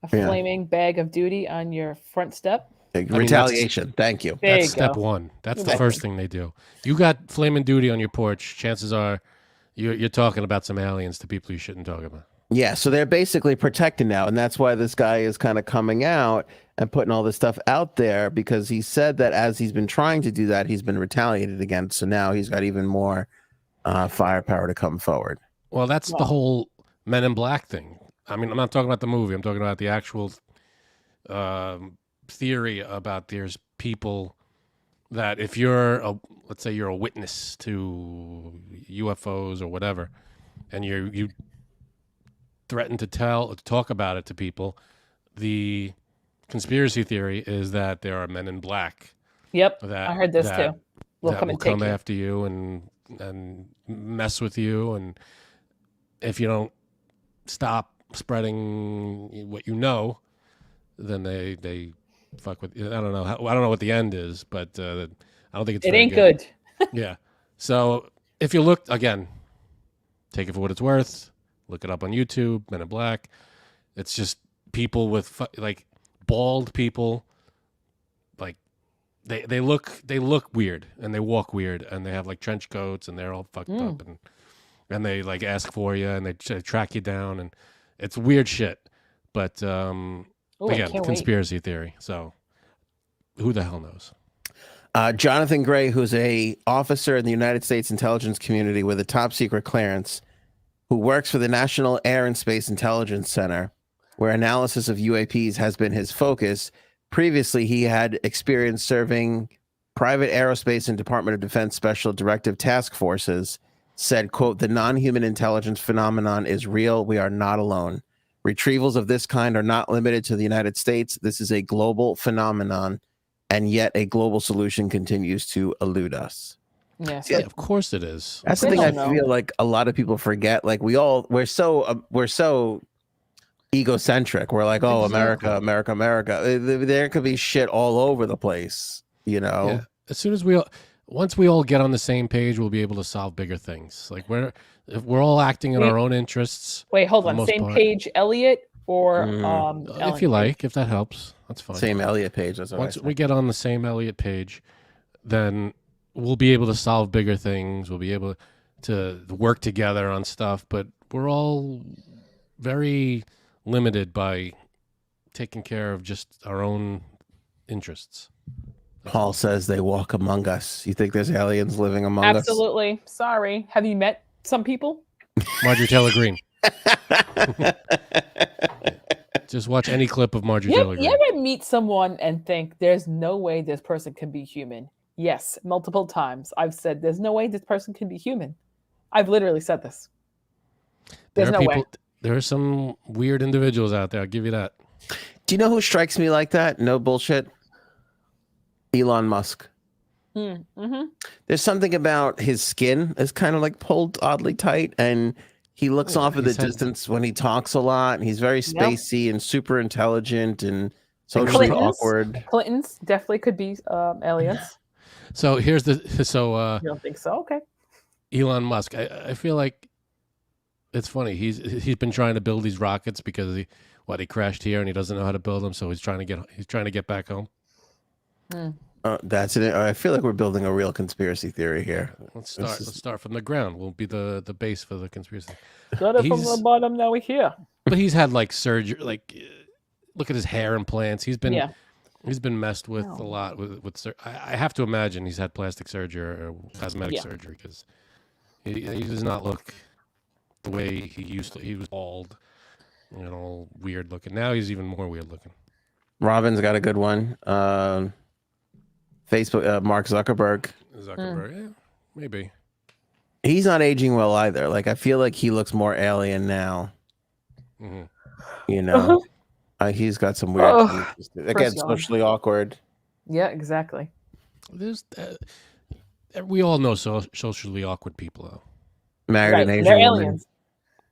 A flaming bag of duty on your front step. Retaliation. Thank you. That's step one. That's the first thing they do. You got flaming duty on your porch. Chances are you're talking about some aliens to people you shouldn't talk about. Yeah, so they're basically protecting now, and that's why this guy is kind of coming out and putting all this stuff out there, because he said that as he's been trying to do that, he's been retaliated against. So now he's got even more firepower to come forward. Well, that's the whole Men in Black thing. I mean, I'm not talking about the movie. I'm talking about the actual theory about there's people that if you're, let's say you're a witness to UFOs or whatever, and you threaten to talk about it to people, the conspiracy theory is that there are men in black. Yep, I heard this too. Will come after you and mess with you, and if you don't stop spreading what you know, then they fuck with you. I don't know. I don't know what the end is, but I don't think it's. It ain't good. Yeah. So if you look again, take it for what it's worth. Look it up on YouTube. Men in Black. It's just people with like bald people. Like they look weird and they walk weird and they have like trench coats and they're all fucked up and they like ask for you and they track you down and it's weird shit. But again, conspiracy theory. So who the hell knows? Jonathan Gray, who's a officer in the United States intelligence community with a top secret clearance, who works for the National Air and Space Intelligence Center, where analysis of UAPs has been his focus. Previously, he had experience serving private aerospace and Department of Defense Special Directive Task Forces, said, quote, "The non-human intelligence phenomenon is real. We are not alone. Retrievals of this kind are not limited to the United States. This is a global phenomenon, and yet a global solution continues to elude us." Yes, yeah, of course it is. That's the thing I feel like a lot of people forget. Like we're so egocentric. We're like, oh, America, America, America. There could be shit all over the place, you know? Yeah. As soon as once we all get on the same page, we'll be able to solve bigger things. Like if we're all acting in our own interests. Wait, hold for the on. most Same part. Page Elliot or Mm. Ellen If you Page? like, if that helps, that's fine. Same Elliot Page. That's what Once I said. we get on the same Elliot Page, then we'll be able to solve bigger things. We'll be able to work together on stuff, but we're all very limited by taking care of just our own interests. Paul says they walk among us. You think there's aliens living among us? Absolutely. Sorry. Have you met some people? Marjorie Taylor Greene. Just watch any clip of Marjorie Taylor Greene. You ever meet someone and think there's no way this person can be human? Yes, multiple times. I've said there's no way this person can be human. I've literally said this. There's no way. There are some weird individuals out there. I'll give you that. Do you know who strikes me like that? No bullshit. Elon Musk. Mm-hmm. There's something about his skin is kind of like pulled oddly tight, and he looks off in the distance when he talks a lot. And he's very spacey and super intelligent and socially awkward. Clintons definitely could be aliens. So here's the You don't think so? Okay. Elon Musk. I feel like it's funny. He's been trying to build these rockets because he crashed here and he doesn't know how to build them, so he's trying to get back home. That's it. I feel like we're building a real conspiracy theory here. Let's start from the ground. We'll be the base for the conspiracy. Started from the bottom, now we're here. But he's had like surgery. Like, look at his hair implants. He's been messed with a lot with. I have to imagine he's had plastic surgery or cosmetic surgery because he does not look the way he used to. He was bald, all weird looking. Now he's even more weird looking. Robin's got a good one. Facebook, Mark Zuckerberg. Yeah, maybe. He's not aging well either. Like, I feel like he looks more alien now. Mm-hmm. He's got some weird. Again, socially awkward. Yeah, exactly. We all know socially awkward people, though. Married an Asian They're woman. aliens.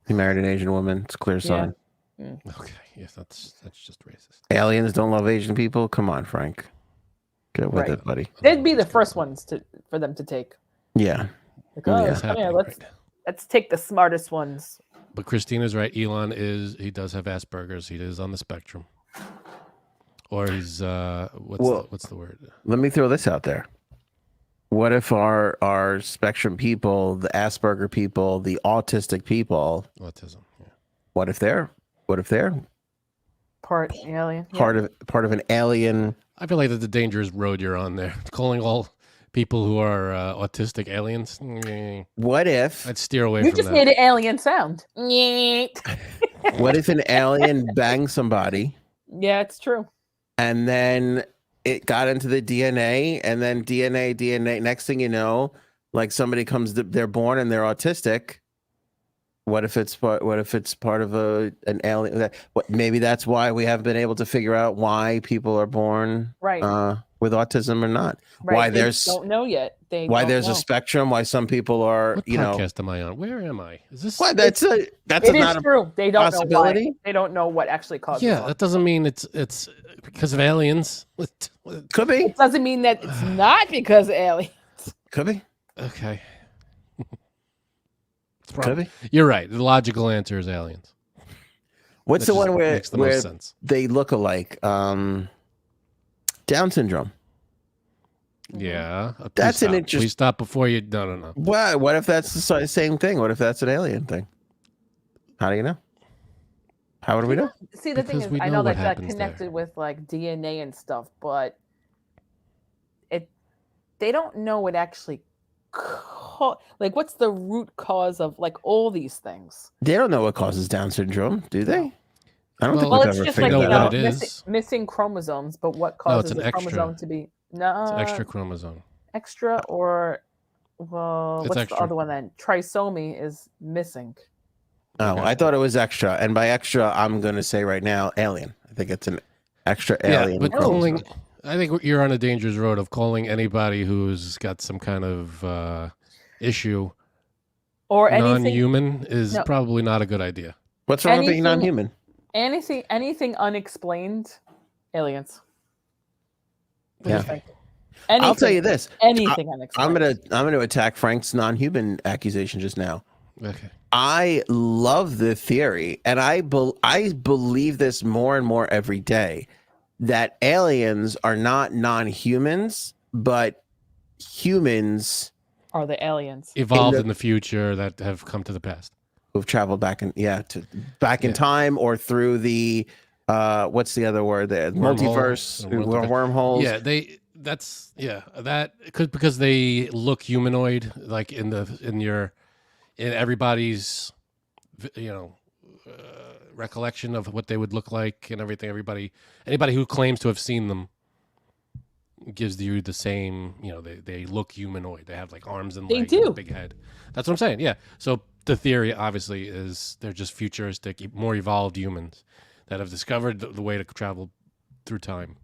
He married an Asian woman. It's a clear sign. Okay, yes, that's just racist. Aliens don't love Asian people. Come on, Frank. Get with it, buddy. They'd be the first ones for them to take. Yeah. Like, let's take the smartest ones. But Christina's right. Elon he does have Asperger's. He is on the spectrum. Or he's what's the word? Let me throw this out there. What if our spectrum people, the Asperger people, the autistic people, autism? Yeah. What if they're part alien? Part of an alien. I feel like that's the dangerous road you're on there. Calling all people who are autistic aliens. What if I'd steer away you from just that. made an alien sound? What if an alien bangs somebody? Yeah, it's true. And then it got into the DNA, and then DNA. Next thing you know, like somebody they're born and they're autistic. What if it's part of an alien? Maybe that's why we haven't been able to figure out why people are born with autism or not. Right. Why they don't know yet. There's a spectrum. Why some people are. What podcast am I on? Where am I? Is this? Well, that's not true. They don't know why. They don't know what actually causes. Yeah, that doesn't mean it's because of aliens. Could be. It doesn't mean that it's not because of aliens. Could be. Okay. Could be. You're right. The logical answer is aliens. What's the one where makes the most sense? They look alike? Down syndrome. Yeah. That's an interesting. Please stop before you. No. Well, what if that's the same thing? What if that's an alien thing? How do you know? How do we know? See, the thing is, I know that's connected with like DNA and stuff, but they don't know what actually. Like, what's the root cause of like all these things? They don't know what causes Down syndrome, do they? I don't think well, we've it's ever just figured like, that out. Missing chromosomes, but what causes the chromosome to be it's an extra chromosome. Extra or what's extra. The other one then? Trisomy is missing. Oh, I thought it was extra, and by extra, I'm going to say right now, alien. I think it's an extra alien. But I think you're on a dangerous road of calling anybody who's got some kind of issue or non-human is probably not a good idea. What's wrong with being non-human? Anything unexplained, aliens. Yeah. I'll tell you this. Anything unexplained. I'm gonna attack Frank's non-human accusation just now. Okay. I love the theory, and I believe this more and more every day, that aliens are not non-humans, but humans Are the aliens Evolved in the future that have come to the past. who've traveled back in Yeah. time, or through the what's the other word there? Wormhole. Multiverse, wormholes. Yeah, because they look humanoid, like in everybody's recollection of what they would look like and everything. Anybody who claims to have seen them gives you the same. They look humanoid. They have like arms and legs and a big head. That's what I'm saying. Yeah. So the theory obviously is they're just futuristic, more evolved humans that have discovered the way to travel through time.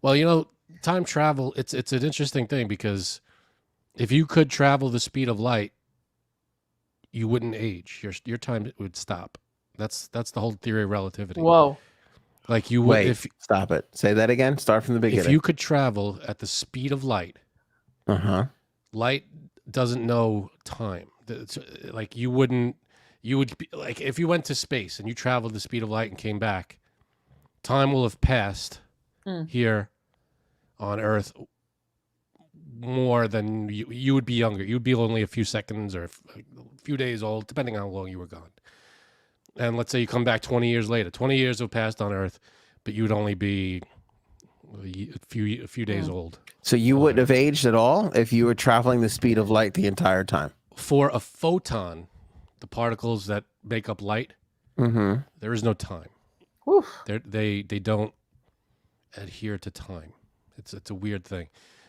Well, time travel, it's an interesting thing, because if you could travel the speed of light, you wouldn't age. Your time would stop. That's the whole theory of relativity. Whoa. Like you would Stop it. Say that again. Start from the beginning. If you could travel at the speed of light, light doesn't know time. Like you would be like, if you went to space and you traveled the speed of light and came back, time will have passed here on Earth more than you would be younger. You'd be only a few seconds or a few days old, depending on how long you were gone. And let's say you come back 20 years later. 20 years have passed on Earth, but you'd only be a few days old. So you wouldn't have aged at all if you were traveling the speed of light the entire time. For a photon, the particles that make up light, there is no time. They don't adhere to time. It's a weird thing.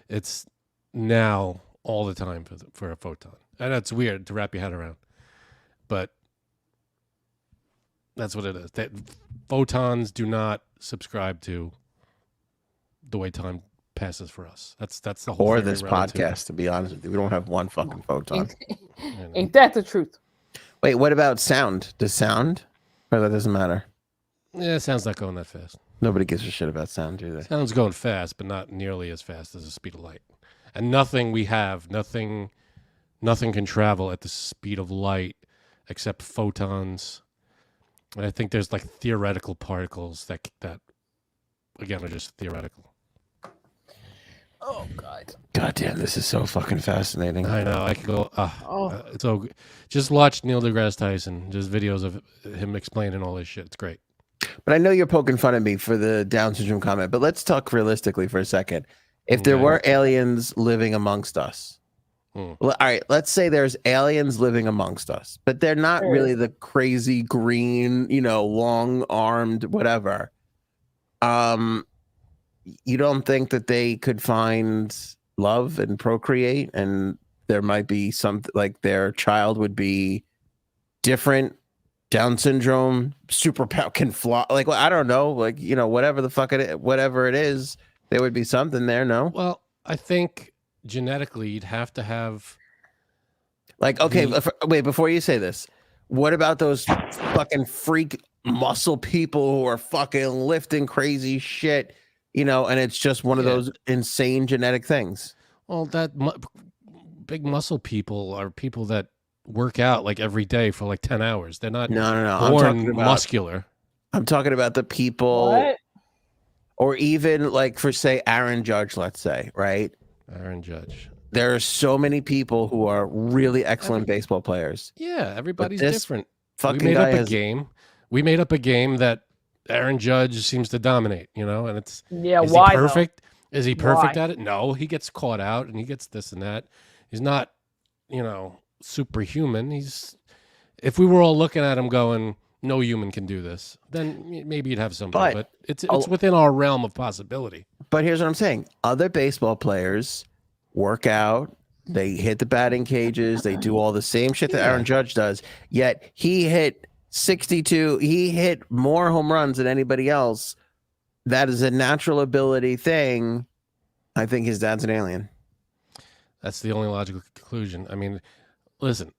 It's now all the time for a photon, and that's weird to wrap your head around, but that's what it is. That photons do not subscribe to the way time passes for us. That's the whole. Or this podcast, to be honest with you, we don't have one fucking photon. Ain't that the truth? Wait, what about sound? Does sound? Or that doesn't matter? Yeah, sound's not going that fast. Nobody gives a shit about sound, do they? Sound's going fast, but not nearly as fast as the speed of light. And nothing can travel at the speed of light except photons. And I think there's like theoretical particles that again are just theoretical. Oh God. God damn, this is so fucking fascinating. I know. I could go. So just watch Neil deGrasse Tyson. Just videos of him explaining all this shit. It's great. But I know you're poking fun at me for the Down syndrome comment, but let's talk realistically for a second. If there were aliens living amongst us, all right, let's say there's aliens living amongst us, but they're not really the crazy green, long-armed whatever. You don't think that they could find love and procreate, and there might be something like their child would be different, Down syndrome, superpower, can fly, like, I don't know, like, whatever the fuck whatever it is, there would be something there, no? Well, I think genetically you'd have to have, like, okay, wait, before you say this, what about those fucking freak muscle people who are fucking lifting crazy shit, and it's just one of those insane genetic things? Well, big muscle people are people that work out like every day for like 10 hours. They're not born muscular. I'm talking about the people, or even like for, say, Aaron Judge, let's say, right? Aaron Judge. There are so many people who are really excellent baseball players. Yeah, everybody's different. Fucking we made up a game. We made up a game that Aaron Judge seems to dominate, and it's is why he perfect? Though? Is he perfect at it? No, he gets caught out and he gets this and that. He's not, superhuman. If we were all looking at him going, no human can do this, then maybe you'd have something. But it's within our realm of possibility. But here's what I'm saying: other baseball players work out, they hit the batting cages, they do all the same shit that Aaron Judge does. Yet he hit 62. He hit more home runs than anybody else. That is a natural ability thing. I think his dad's an alien. That's the only logical conclusion. I mean, listen,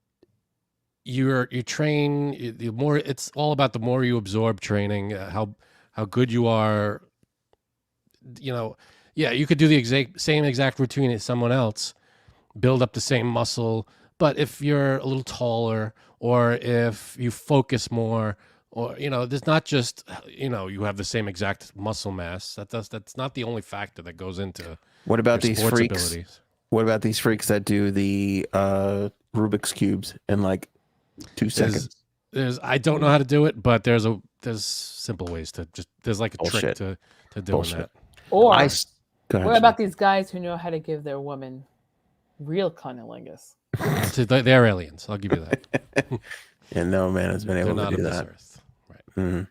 you train, the more, it's all about the more you absorb training, how good you are. You could do the same exact routine as someone else, build up the same muscle, But if you're a little taller, or if you focus more, or there's not just you have the same exact muscle mass. That's not the only factor that goes into What about your these sports freaks? abilities. What about these freaks that do the Rubik's cubes in like 2 seconds? I don't know how to do it, but there's simple ways to there's like a Bullshit. trick to doing that. Or Go ahead, what about these guys who know how to give their woman real cunnilingus? They're aliens. I'll give you that. And no man has been They're able not to do of this that. earth. Right. Mm-hmm.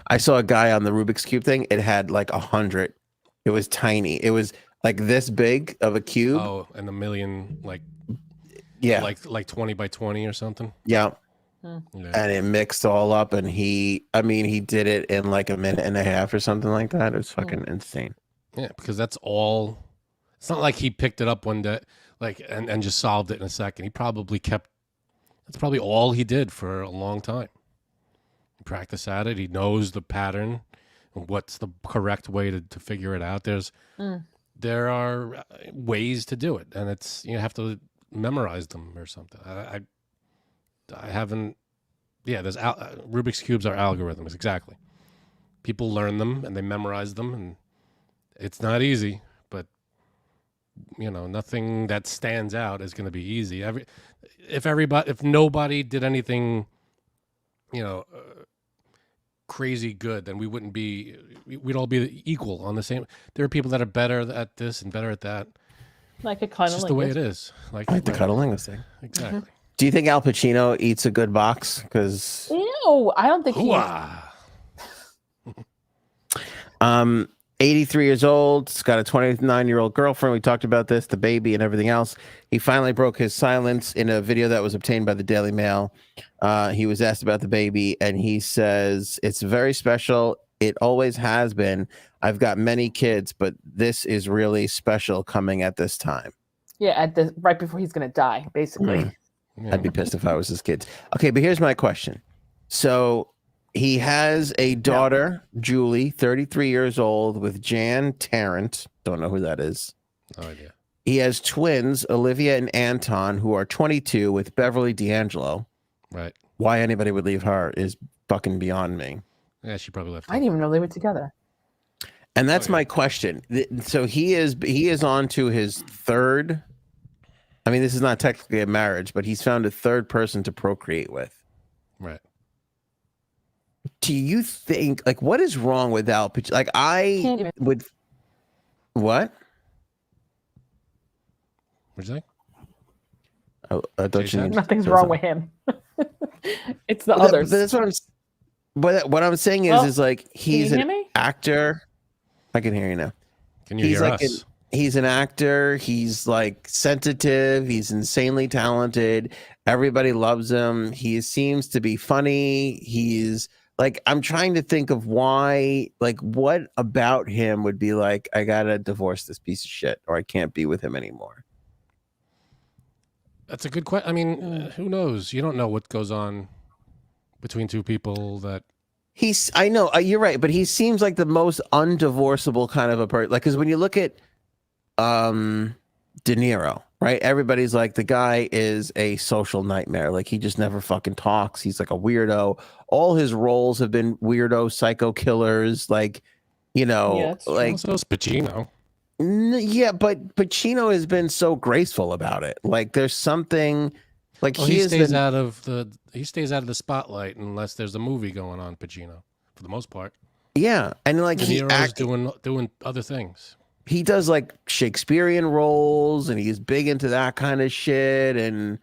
I saw a guy on the Rubik's Cube thing. It had like 100. It was tiny. It was like this big of a cube. Oh, and a million, yeah, like 20 by 20 or something. Yeah. Hmm. Yeah. And it mixed all up, and he did it in like a minute and a half or something like that. It was fucking insane. Yeah, because that's all. It's not like he picked it up one day, and just solved it in a second. He probably that's probably all he did for a long time. He practiced at it. He knows the pattern and what's the correct way to figure it out. There are ways to do it, and you have to memorize them or something. I haven't. Yeah, there's Rubik's cubes are algorithms, exactly. People learn them and they memorize them, and it's not easy. But nothing that stands out is going to be easy. If nobody did anything, crazy good, then we'd all be equal on the same. There are people that are better at this and better at that. Like a It's just the way it is. Like the cunnilingus thing. Exactly. Mm-hmm. Do you think Al Pacino eats a good box? Because Ew, I don't think he. 83 years old. He's got a 29-year-old girlfriend. We talked about this, the baby and everything else. He finally broke his silence in a video that was obtained by the Daily Mail. He was asked about the baby, and he says, "It's very special. It always has been. I've got many kids, but this is really special coming at this time." Yeah, right before he's gonna die, basically. Yeah. I'd be pissed if I was his kid. Okay, but here's my question. So he has a daughter, Julie, 33 years old, with Jan Tarrant. Don't know who that is. No idea. He has twins, Olivia and Anton, who are 22, with Beverly D'Angelo. Right. Why anybody would leave her is fucking beyond me. Yeah, she probably left. I didn't even know they were together. And that's my question. So he is on to his third. I mean, this is not technically a marriage, but he's found a third person to procreate with. Right. Do you think, what is wrong with Al Pacino? What? What'd you say? Oh, I thought you meant Nothing's wrong with him. It's the Well, others. That's what I'm. What I'm saying is he's can you an hear me? actor. I can hear you now. Can you He's hear like us? He's an actor. He's sensitive. He's insanely talented. Everybody loves him. He seems to be funny. He's I'm trying to think of why, what about him would be I gotta divorce this piece of shit, or I can't be with him anymore. That's a good question. I mean, who knows? You don't know what goes on between two people that. I know you're right, but he seems like the most undivorceable kind of a person. Because when you look at De Niro, right? Everybody's like, the guy is a social nightmare. He just never fucking talks. He's like a weirdo. All his roles have been weirdo psycho killers. So is Pacino. Yeah, but Pacino has been so graceful about it. There's something He stays out of the spotlight unless there's a movie going on. Pacino, for the most part. Yeah, and De Niro's doing other things. He does Shakespearean roles, and he's big into that kind of shit. And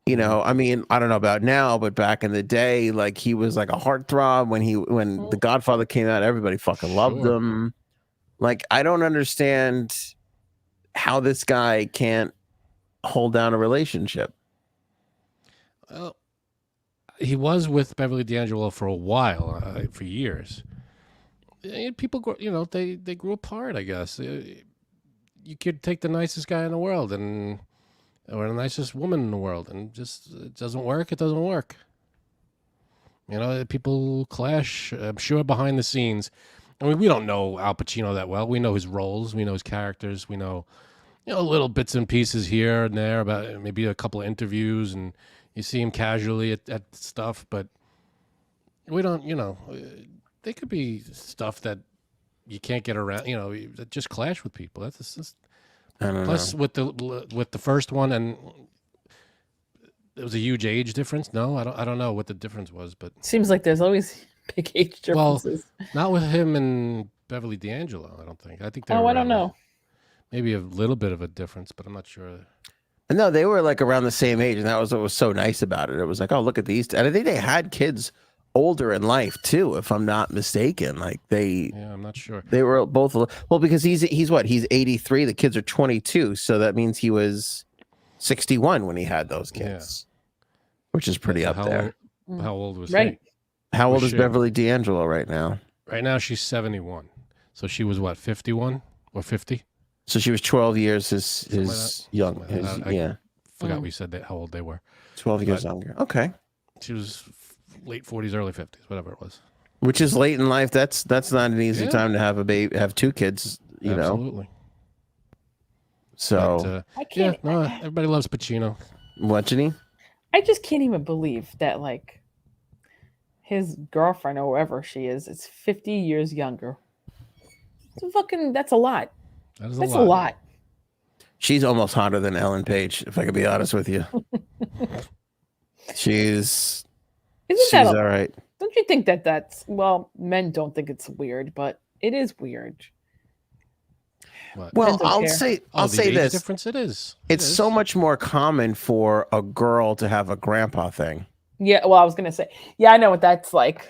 I mean, I don't know about now, but back in the day, he was like a heartthrob when The Godfather came out. Everybody fucking loved him. I don't understand how this guy can't hold down a relationship. Well, he was with Beverly D'Angelo for a while, for years. And people, they grew apart, I guess. You could take the nicest guy in the world or the nicest woman in the world, and just it doesn't work. It doesn't work. People clash. I'm sure behind the scenes. I mean, we don't know Al Pacino that well. We know his roles. We know his characters. We know, little bits and pieces here and there about maybe a couple of interviews, and you see him casually at stuff, but we don't, they could be stuff that you can't get around, that just clash with people. That's just, I don't plus know. with the first one, and there was a huge age difference. No, I don't know what the difference was, but Seems like there's always big age differences. not with him and Beverly D'Angelo. I don't think. I think they Oh, were I don't know. maybe a little bit of a difference, but I'm not sure. No, they were like around the same age, and that was what was so nice about it. It was like, oh, look at these, and I think they had kids older in life too, if I'm not mistaken. Like Yeah, I'm not sure. they were both well, because he's what, he's 83. The kids are 22, so that means he was 61 when he had those kids, which is pretty up there. How old was Right. he? How old is she? Beverly D'Angelo right now? Right now she's 71. So she was what, 51 or 50? So she was 12 years his young. Something like that. I Yeah, forgot we said that how old they were. 12 years But- younger. Okay, She was late 40s, early 50s, whatever it was. which is late in life. That's not an easy Yeah. time to have a baby, have two kids. You know, Absolutely. so But, I yeah, can't. no, everybody loves Pacino. what, Janine? I just can't even believe that like his girlfriend or whoever she is 50 years younger. That's a lot. That is That's a lot. She's almost hotter than Ellen Page, if I could be honest with you. she's Isn't that all right. don't you think that's well, men don't think it's weird, but it is weird. What? Well, Depends on I'll care. say Oh, I'll the say age this. difference, it is. It's It is. so much more common for a girl to have a grandpa thing, Yeah, well, I was gonna say, yeah, I know what that's like.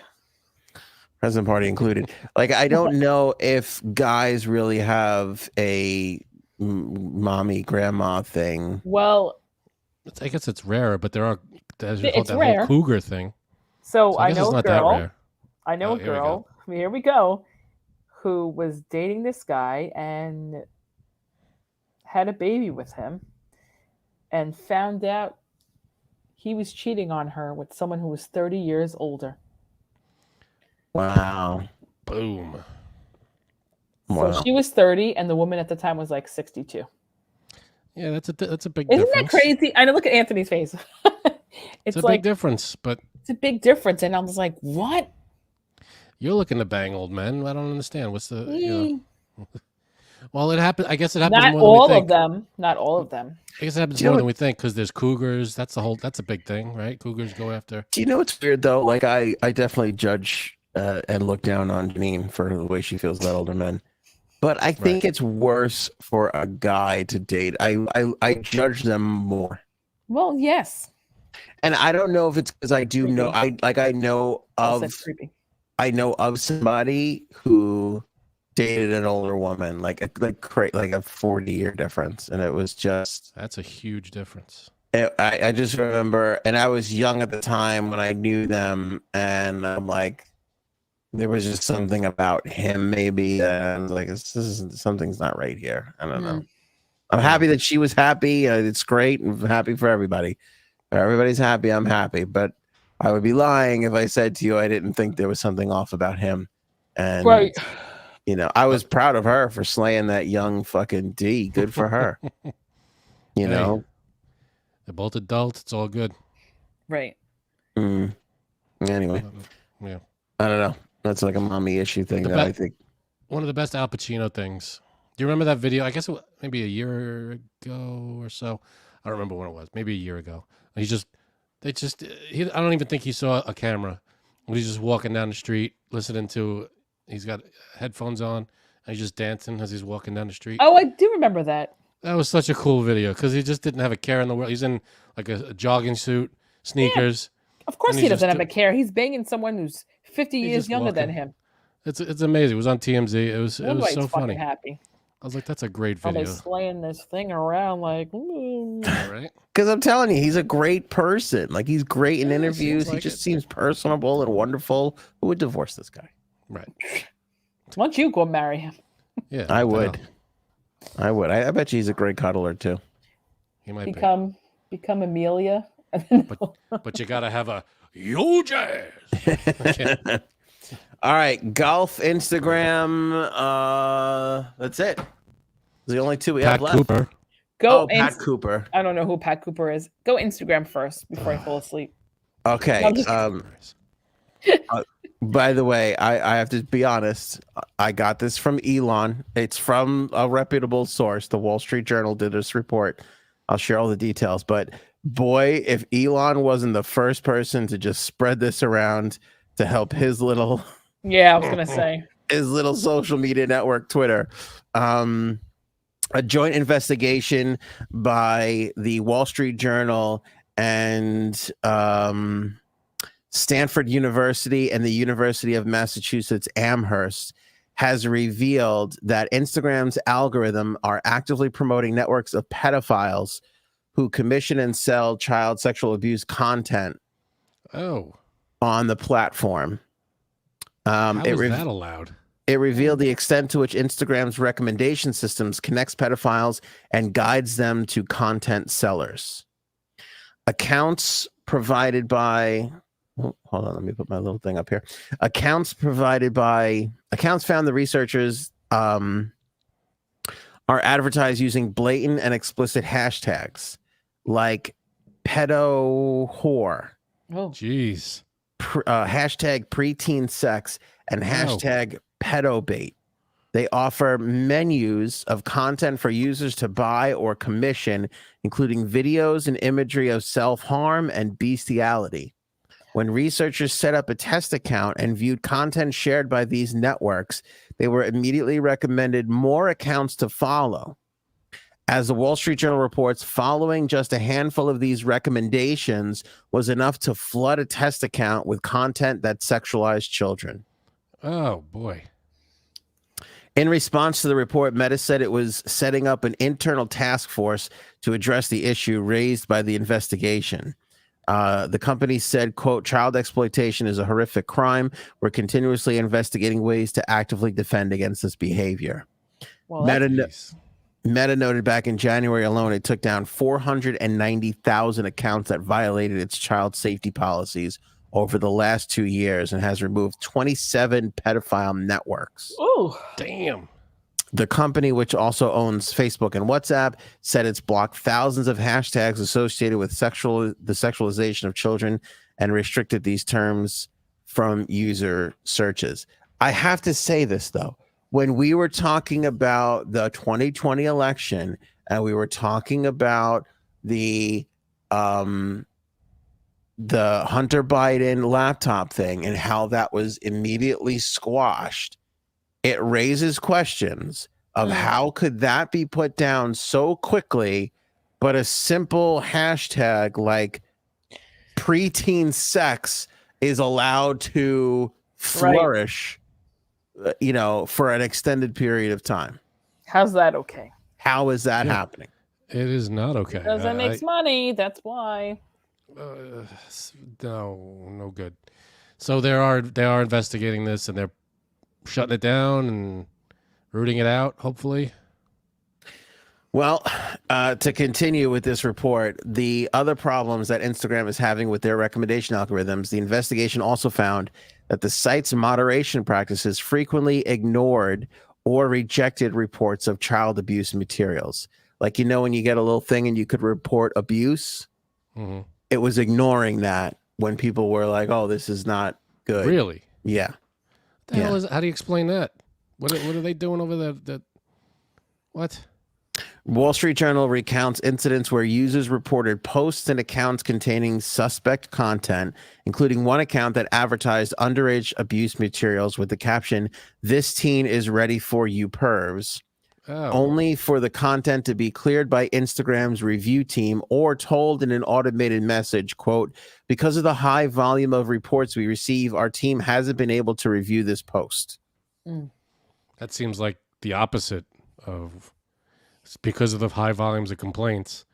present party included. Like, I don't know if guys really have a mommy grandma thing. Well, I guess it's rarer, but there's It's that rare. whole cougar thing. so So I I guess know it's a not that girl. rare. I know Oh, a here we go. girl. Here we go. Who was dating this guy and had a baby with him, and found out he was cheating on her with someone who was 30 years older. Wow. Boom. Wow. So she was 30, and the woman at the time was like 62. Yeah, that's a big Isn't difference. that crazy? I know. Look at Anthony's face. It's it's a like big difference, but it's a big difference, and I was like, "What?" you're looking to bang old men. I don't understand. What's the Eh, Well, it happens. I guess it happens Not more than we all think. of them. Not all of them. I guess it happens Do you more know than we think because there's cougars. That's a big thing, right? Cougars go after. Do you know what's weird though? Like, I definitely judge and look down on Janine for the way she feels about older men. But I think it's worse for a guy to date. I judge them more. Well, yes. And I don't know if it's because I do know I know Also of creepy. somebody who dated an older woman, like a 40-year difference, and it was just That's a huge difference. I just remember, and I was young at the time when I knew them, and I'm like, there was just something about him maybe, and I was like, something's not right here. I don't know. I'm happy that she was happy. It's great. I'm happy for everybody. If everybody's happy, I'm happy. But I would be lying if I said to you I didn't think there was something off about him. And Right. I was proud of her for slaying that young fucking D. Good for her. You Hey. know. They're both adults. It's all good. Right. Anyway, Yeah. I don't know. That's like a mommy issue thing The that I think. One of the best Al Pacino things. Do you remember that video? I guess it was maybe a year ago or so. I don't remember when it was. Maybe a year ago. I don't even think he saw a camera. He's just walking down the street, listening to. He's got headphones on, and he's just dancing as he's walking down the street. Oh, I do remember that. That was such a cool video because he just didn't have a care in the world. He's in like a jogging suit, sneakers. Of course, And he he's doesn't just have a care. He's banging someone who's 50 He's years just younger than walking. him. It's amazing. It was on TMZ. It was That's why so he's funny. fucking happy. I was like, that's a great While they're video. slaying this thing around like. All right. Because I'm telling you, he's a great person. Like, he's great in Yeah, interviews. seems He like just it. seems personable and wonderful. Who would divorce this guy? Right. Why don't you go marry him? Yeah. I what the would. hell? I would. I bet you he's a great cuddler too. He might be. Become Amelia. But you got to have a yo jazz. Okay. All right, golf, Instagram. That's it. The only two we Pat have left. Cooper. Go. Pat Cooper. I don't know who Pat Cooper is. Go Instagram first before I fall asleep. Okay. I'm just- By the way, I have to be honest. I got this from Elon. It's from a reputable source. The Wall Street Journal did this report. I'll share all the details. But boy, if Elon wasn't the first person to just spread this around to help his little Yeah, I was gonna say. his little social media network, Twitter. A joint investigation by the Wall Street Journal and Stanford University and the University of Massachusetts Amherst has revealed that Instagram's algorithm are actively promoting networks of pedophiles who commission and sell child sexual abuse content on the platform. How is that allowed? It revealed the extent to which Instagram's recommendation systems connects pedophiles and guides them to content sellers. Accounts provided by hold on, let me put my little thing up here. Accounts found the researchers are advertised using blatant and explicit hashtags like pedo whore. Oh, jeez. Hashtag preteen sex and hashtag pedobait. They offer menus of content for users to buy or commission, including videos and imagery of self-harm and bestiality. When researchers set up a test account and viewed content shared by these networks, they were immediately recommended more accounts to follow. As the Wall Street Journal reports, following just a handful of these recommendations was enough to flood a test account with content that sexualized children. Oh, boy. In response to the report, Meta said it was setting up an internal task force to address the issue raised by the investigation. The company said, quote, child exploitation is a horrific crime. We're continuously investigating ways to actively defend against this behavior. well, Meta noted back in January alone, it took down 490,000 accounts that violated its child safety policies over the last 2 years and has removed 27 pedophile networks. Oh, damn. The company, which also owns Facebook and WhatsApp, said it's blocked thousands of hashtags associated with the sexualization of children and restricted these terms from user searches. I have to say this, though. When we were talking about the 2020 election and we were talking about the Hunter Biden laptop thing and how that was immediately squashed, it raises questions of how could that be put down so quickly, but a simple hashtag like preteen sex is allowed to flourish, you know, for an extended period of time. how's that okay? How is that happening? It is not okay. Because it makes money. That's why. No good. So they are investigating this and they're shutting it down and rooting it out, hopefully. Well, to continue with this report, the other problems that Instagram is having with their recommendation algorithms, the investigation also found that the site's moderation practices frequently ignored or rejected reports of child abuse materials. Like, you know, when you get a little thing and you could report abuse, it was ignoring that when people were like, oh, this is not good. Really? Yeah. The hell is, how do you explain that? What are they doing over there? What? Wall Street Journal recounts incidents where users reported posts and accounts containing suspect content, including one account that advertised underage abuse materials with the caption, "This teen is ready for you pervs," only for the content to be cleared by Instagram's review team or told in an automated message, quote, "Because of the high volume of reports we receive, our team hasn't been able to review this post." That seems like the opposite of... Because of the high volumes of complaints,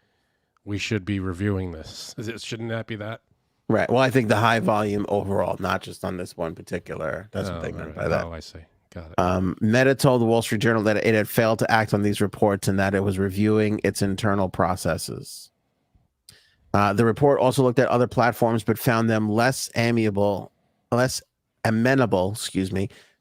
we should be reviewing this. Shouldn't that be that? Right. Well, I think the high volume overall, not just on this one particular. That's what they meant by that. Oh, I see. Got it. Meta told the Wall Street Journal that it had failed to act on these reports and that it was reviewing its internal processes. The report also looked at other platforms, but found them less amenable,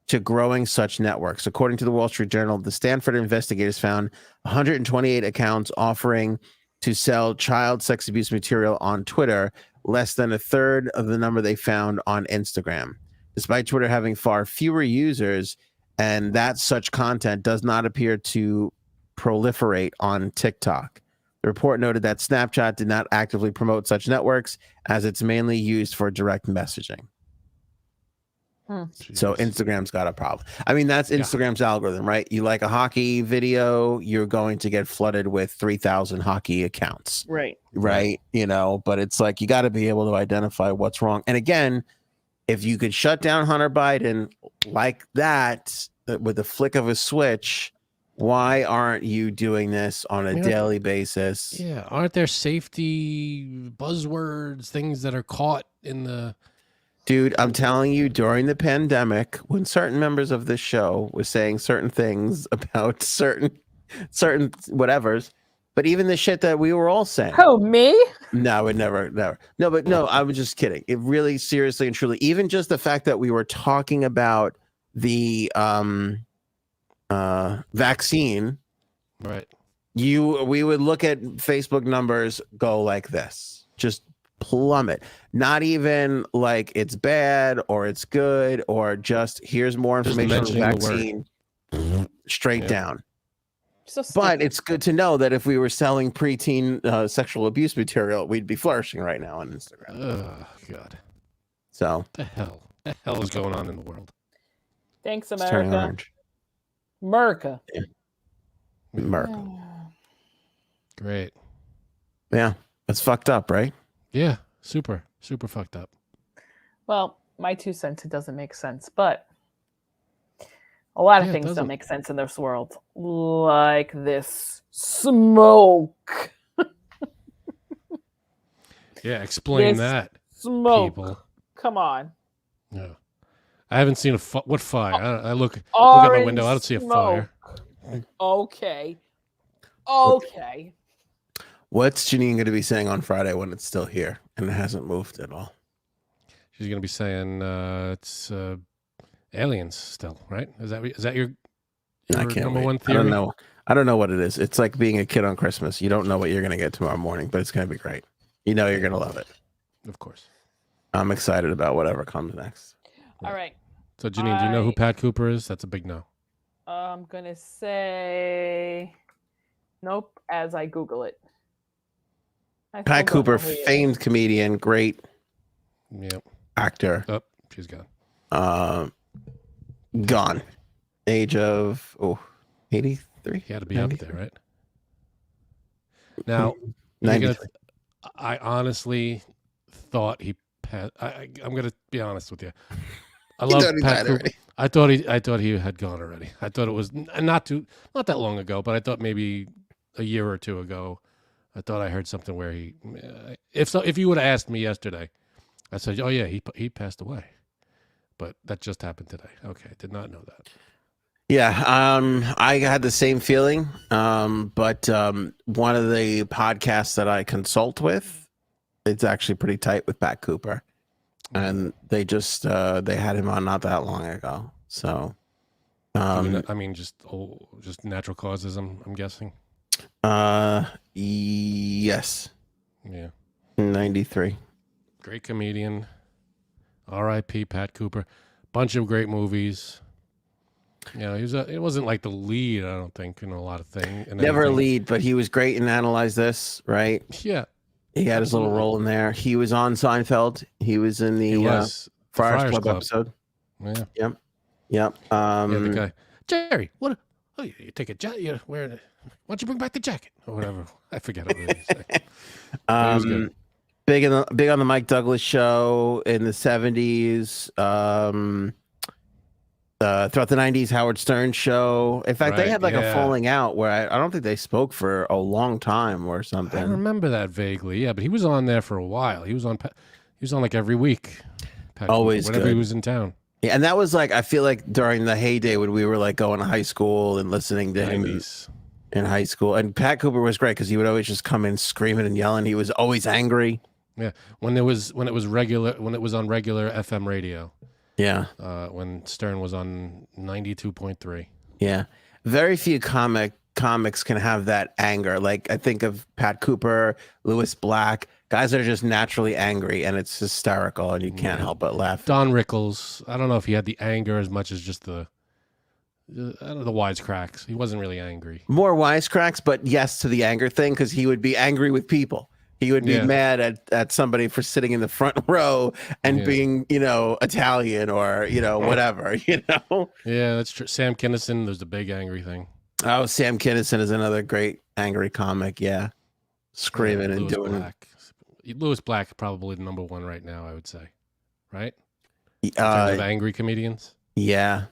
to growing such networks. According to the Wall Street Journal, the Stanford investigators found 128 accounts offering to sell child sex abuse material on Twitter, less than a third of the number they found on Instagram. Despite Twitter having far fewer users, and that such content does not appear to proliferate on TikTok. The report noted that Snapchat did not actively promote such networks, as it's mainly used for direct messaging. So Instagram's got a problem. I mean, that's Instagram's algorithm, right? You like a hockey video, you're going to get flooded with 3,000 hockey accounts. Right. You know, but it's like you got to be able to identify what's wrong. And again, if you could shut down Hunter Biden like that with the flick of a switch, why aren't you doing this on a daily basis? Yeah. Aren't there safety buzzwords, things that are caught in the... Dude, I'm telling you, during the pandemic, when certain members of this show were saying certain things about certain whatevers, but even the shit that we were all saying. Oh, me? No, it never. No, but no, I was just kidding. It really, seriously and truly, even just the fact that we were talking about the vaccine, right? We would look at Facebook numbers go like this, just plummet. Not even like it's bad or it's good or just here's more information on the vaccine, straight down. So but it's good to know that if we were selling preteen sexual abuse material, we'd be flourishing right now on Instagram. Oh God! So what the hell is going on in the world? Thanks, America. America. Yeah. America. Great. Yeah, it's fucked up, right? Yeah, super fucked up. Well, my 2 cents, it doesn't make sense, but a lot of things don't make sense in this world, like this smoke. Yeah, explain that. Smoke. People. Come on. Yeah, I haven't seen what fire. I look out my window. I don't see a fire. Okay. What's Janine going to be saying on Friday when it's still here and it hasn't moved at all? She's going to be saying it's aliens still, right? Is that your number one theory? I don't know what it is. It's like being a kid on Christmas. You don't know what you're going to get tomorrow morning, but it's going to be great. You know you're going to love it. Of course. I'm excited about whatever comes next. All right. So Janine, do you know who Pat Cooper is? That's a big no. I'm going to say nope as I Google it. Pat Cooper, famed comedian, great actor. Oh, she's gone. Gone. Age of 83. He had to be up there, right? Now, I honestly thought he passed. I'm going to be honest with you. I love Pat Cooper. I thought he had gone already. I thought it was not that long ago, but I thought maybe a year or two ago. I thought I heard something where if you would have asked me yesterday, I said, oh yeah, he passed away, but that just happened today. Okay, did not know that. Yeah, I had the same feeling, but one of the podcasts that I consult with, it's actually pretty tight with Pat Cooper, and they just they had him on not that long ago. So, I mean, just natural causes. I'm guessing. Yes. Yeah. 93. Great comedian. R.I.P. Pat Cooper. Bunch of great movies. Yeah, it wasn't like the lead, I don't think, in a lot of things. Never a lead, but he was great in Analyze This, right? Yeah. He had his little role in there. He was on Seinfeld. He was in the Friars Club episode. Yeah. Yep. The guy, Jerry, what? Oh, you take a jacket. Why don't you bring back the jacket or whatever? I forget what it is. Big on the Mike Douglas show in the 70s. Throughout the 90s, Howard Stern show. In fact, they had like a falling out where I don't think they spoke for a long time or something. I remember that vaguely. Yeah, but he was on there for a while. He was on like every week. Always whenever good. He was in town. Yeah, and that was like, I feel like during the heyday when we were like going to high school and listening to him in high school. And Pat Cooper was great because he would always just come in screaming and yelling. He was always angry. Yeah, when it was on regular FM radio. Yeah. When Stern was on 92.3. Yeah. Very few comics can have that anger. Like I think of Pat Cooper, Lewis Black, guys that are just naturally angry and it's hysterical and you can't help but laugh. Don Rickles, I don't know if he had the anger as much as just the wisecracks. He wasn't really angry. More wisecracks, but yes to the anger thing, because he would be angry with people. He would be mad at somebody for sitting in the front row and being, Italian or, whatever, Yeah, that's true. Sam Kinison, there's the big angry thing. Oh, Sam Kinison is another great angry comic. Yeah. Screaming and doing Black. Lewis Black, probably the number one right now, I would say. Right? In terms of angry comedians. Yeah.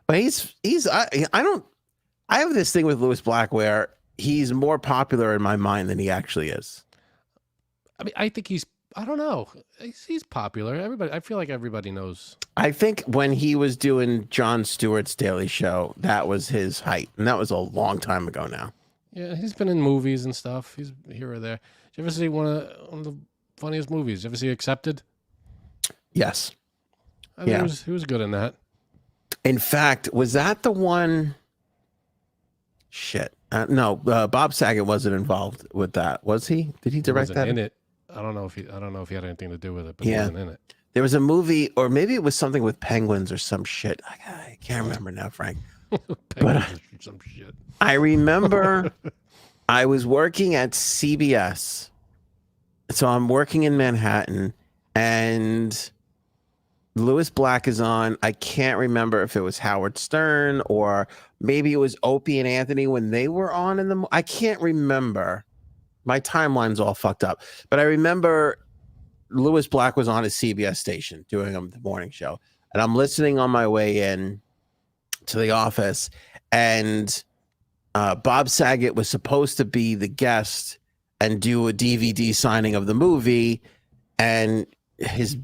But I have this thing with Lewis Black where he's more popular in my mind than he actually is. I mean, I think I don't know. He's popular. I feel like everybody knows. I think when he was doing Jon Stewart's Daily Show, that was his height. And that was a long time ago now. Yeah, he's been in movies and stuff. He's here or there. Did you ever see one of the funniest movies? Did you ever see Accepted? Yes. He was good in that. In fact, was that the one? Shit. No, Bob Saget wasn't involved with that. Was he? Did he direct that? In it. I don't know if he had anything to do with it, but he wasn't in it. There was a movie, or maybe it was something with penguins or some shit. I can't remember now, Frank. But some shit. I remember I was working at CBS. So I'm working in Manhattan and Lewis Black is on. I can't remember if it was Howard Stern or maybe it was Opie and Anthony when they were on I can't remember. My timeline's all fucked up. But I remember Lewis Black was on a CBS station doing the morning show. And I'm listening on my way in to the office. And Bob Saget was supposed to be the guest and do a DVD signing of the movie. And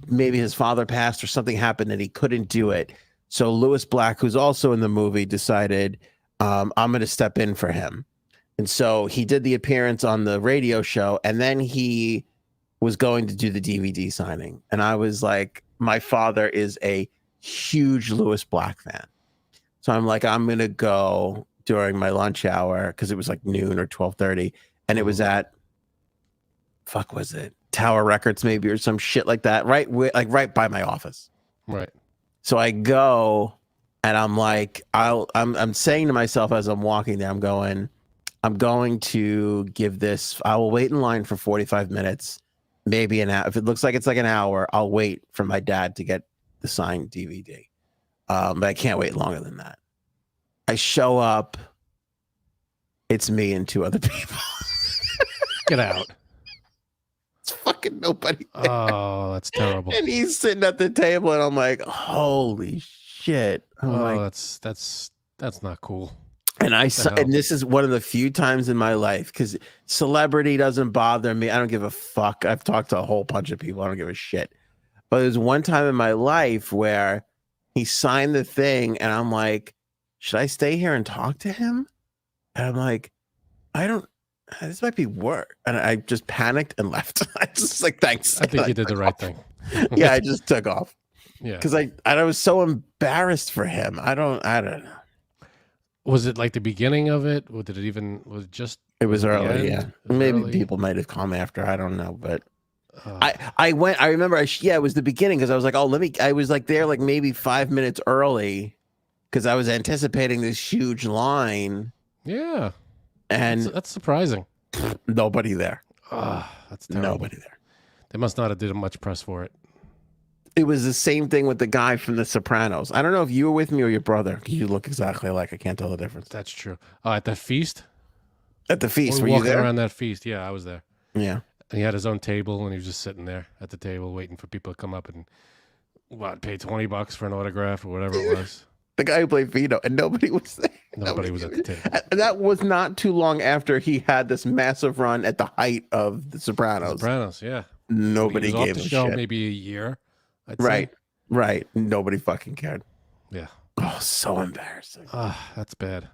maybe his father passed or something happened and he couldn't do it. So Lewis Black, who's also in the movie, decided I'm going to step in for him. And so he did the appearance on the radio show, and then he was going to do the DVD signing. And I was like, my father is a huge Lewis Black fan. So I'm like, I'm going to go during my lunch hour because it was like noon or 12:30. And it was at, was it Tower Records maybe or some shit like that, right? Right by my office. Right. So I go and I'm like, I'm saying to myself as I'm walking there, I'm going to give this, I will wait in line for 45 minutes, maybe an hour. If it looks like it's like an hour, I'll wait for my dad to get the signed DVD. But I can't wait longer than that. I show up. It's me and two other people. Get out. It's fucking nobody there. Oh, that's terrible. And he's sitting at the table and I'm like, holy shit. That's not cool. And this is one of the few times in my life, because celebrity doesn't bother me. I don't give a fuck. I've talked to a whole bunch of people. I don't give a shit. But there's one time in my life where he signed the thing and I'm like, should I stay here and talk to him? And I'm like, this might be work. And I just panicked and left. I just like, thanks. I think you did the right thing. Yeah, I just took off. Yeah. Because I was so embarrassed for him. I don't know. Was it like the beginning of it? Or did it even It was early, yeah. Maybe early? people might have come after. I don't know, but I went. I remember. It was the beginning because I was like, I was like there like maybe 5 minutes early because I was anticipating this huge line. Yeah, and that's surprising. Nobody there. That's terrible. Nobody there. They must not have did much press for it. It was the same thing with the guy from The Sopranos. I don't know if you were with me or your brother. You look exactly alike. I can't tell the difference. That's true. At the feast? At the feast. Were you walking there? around that feast. Yeah, I was there. Yeah. And he had his own table, and he was just sitting there at the table waiting for people to come up and, pay $20 for an autograph or whatever it was. The guy who played Vito, and nobody was there. Nobody was at the table. That was not too long after he had this massive run at the height of The Sopranos. The Sopranos, yeah. Nobody he was gave off the a show shit. maybe a year. I'd Right. say. Right. Nobody fucking cared. Yeah. Oh, so embarrassing. That's bad.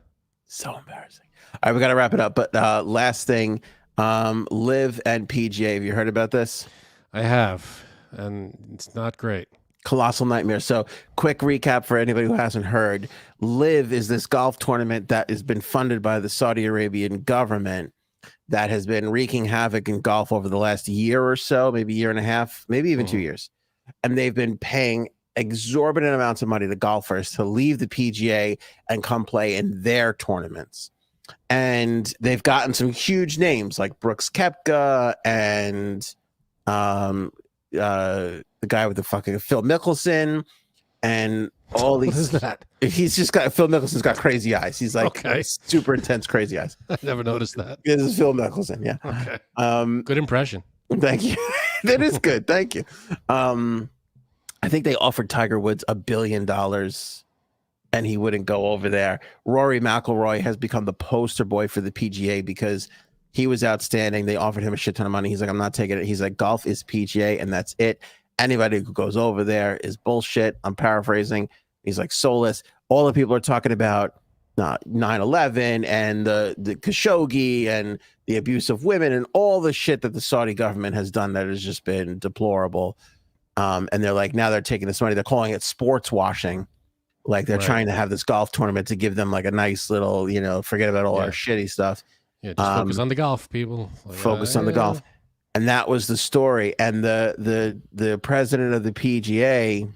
So embarrassing. All right, we got to wrap it up. But last thing, LIV and PGA. Have you heard about this? I have, and it's not great. Colossal nightmare. So, quick recap for anybody who hasn't heard. LIV is this golf tournament that has been funded by the Saudi Arabian government that has been wreaking havoc in golf over the last year or so, maybe year and a half, maybe even 2 years. And they've been paying exorbitant amounts of money to golfers to leave the PGA and come play in their tournaments. And they've gotten some huge names like Brooks Koepka and the guy with the fucking Phil Mickelson and all these. What is that? He's just got Phil Mickelson's got crazy eyes. He's like super intense, crazy eyes. I never noticed that. This is Phil Mickelson. Yeah. Okay. Good impression. Thank you. That is good. Thank you. I think they offered Tiger Woods $1 billion and he wouldn't go over there. Rory McIlroy has become the poster boy for the PGA because he was outstanding. They offered him a shit ton of money. He's like, I'm not taking it. He's like, golf is PGA and that's it. Anybody who goes over there is bullshit. I'm paraphrasing. He's like soulless. All the people are talking about 9/11 and the Khashoggi and the abuse of women and all the shit that the Saudi government has done that has just been deplorable. And they're like, now they're taking this money. They're calling it sports washing. Like they're trying to have this golf tournament to give them like a nice little, forget about all our shitty stuff. Yeah, just focus on the golf, people. Like, focus on the golf. And that was the story. And the president of the PGA,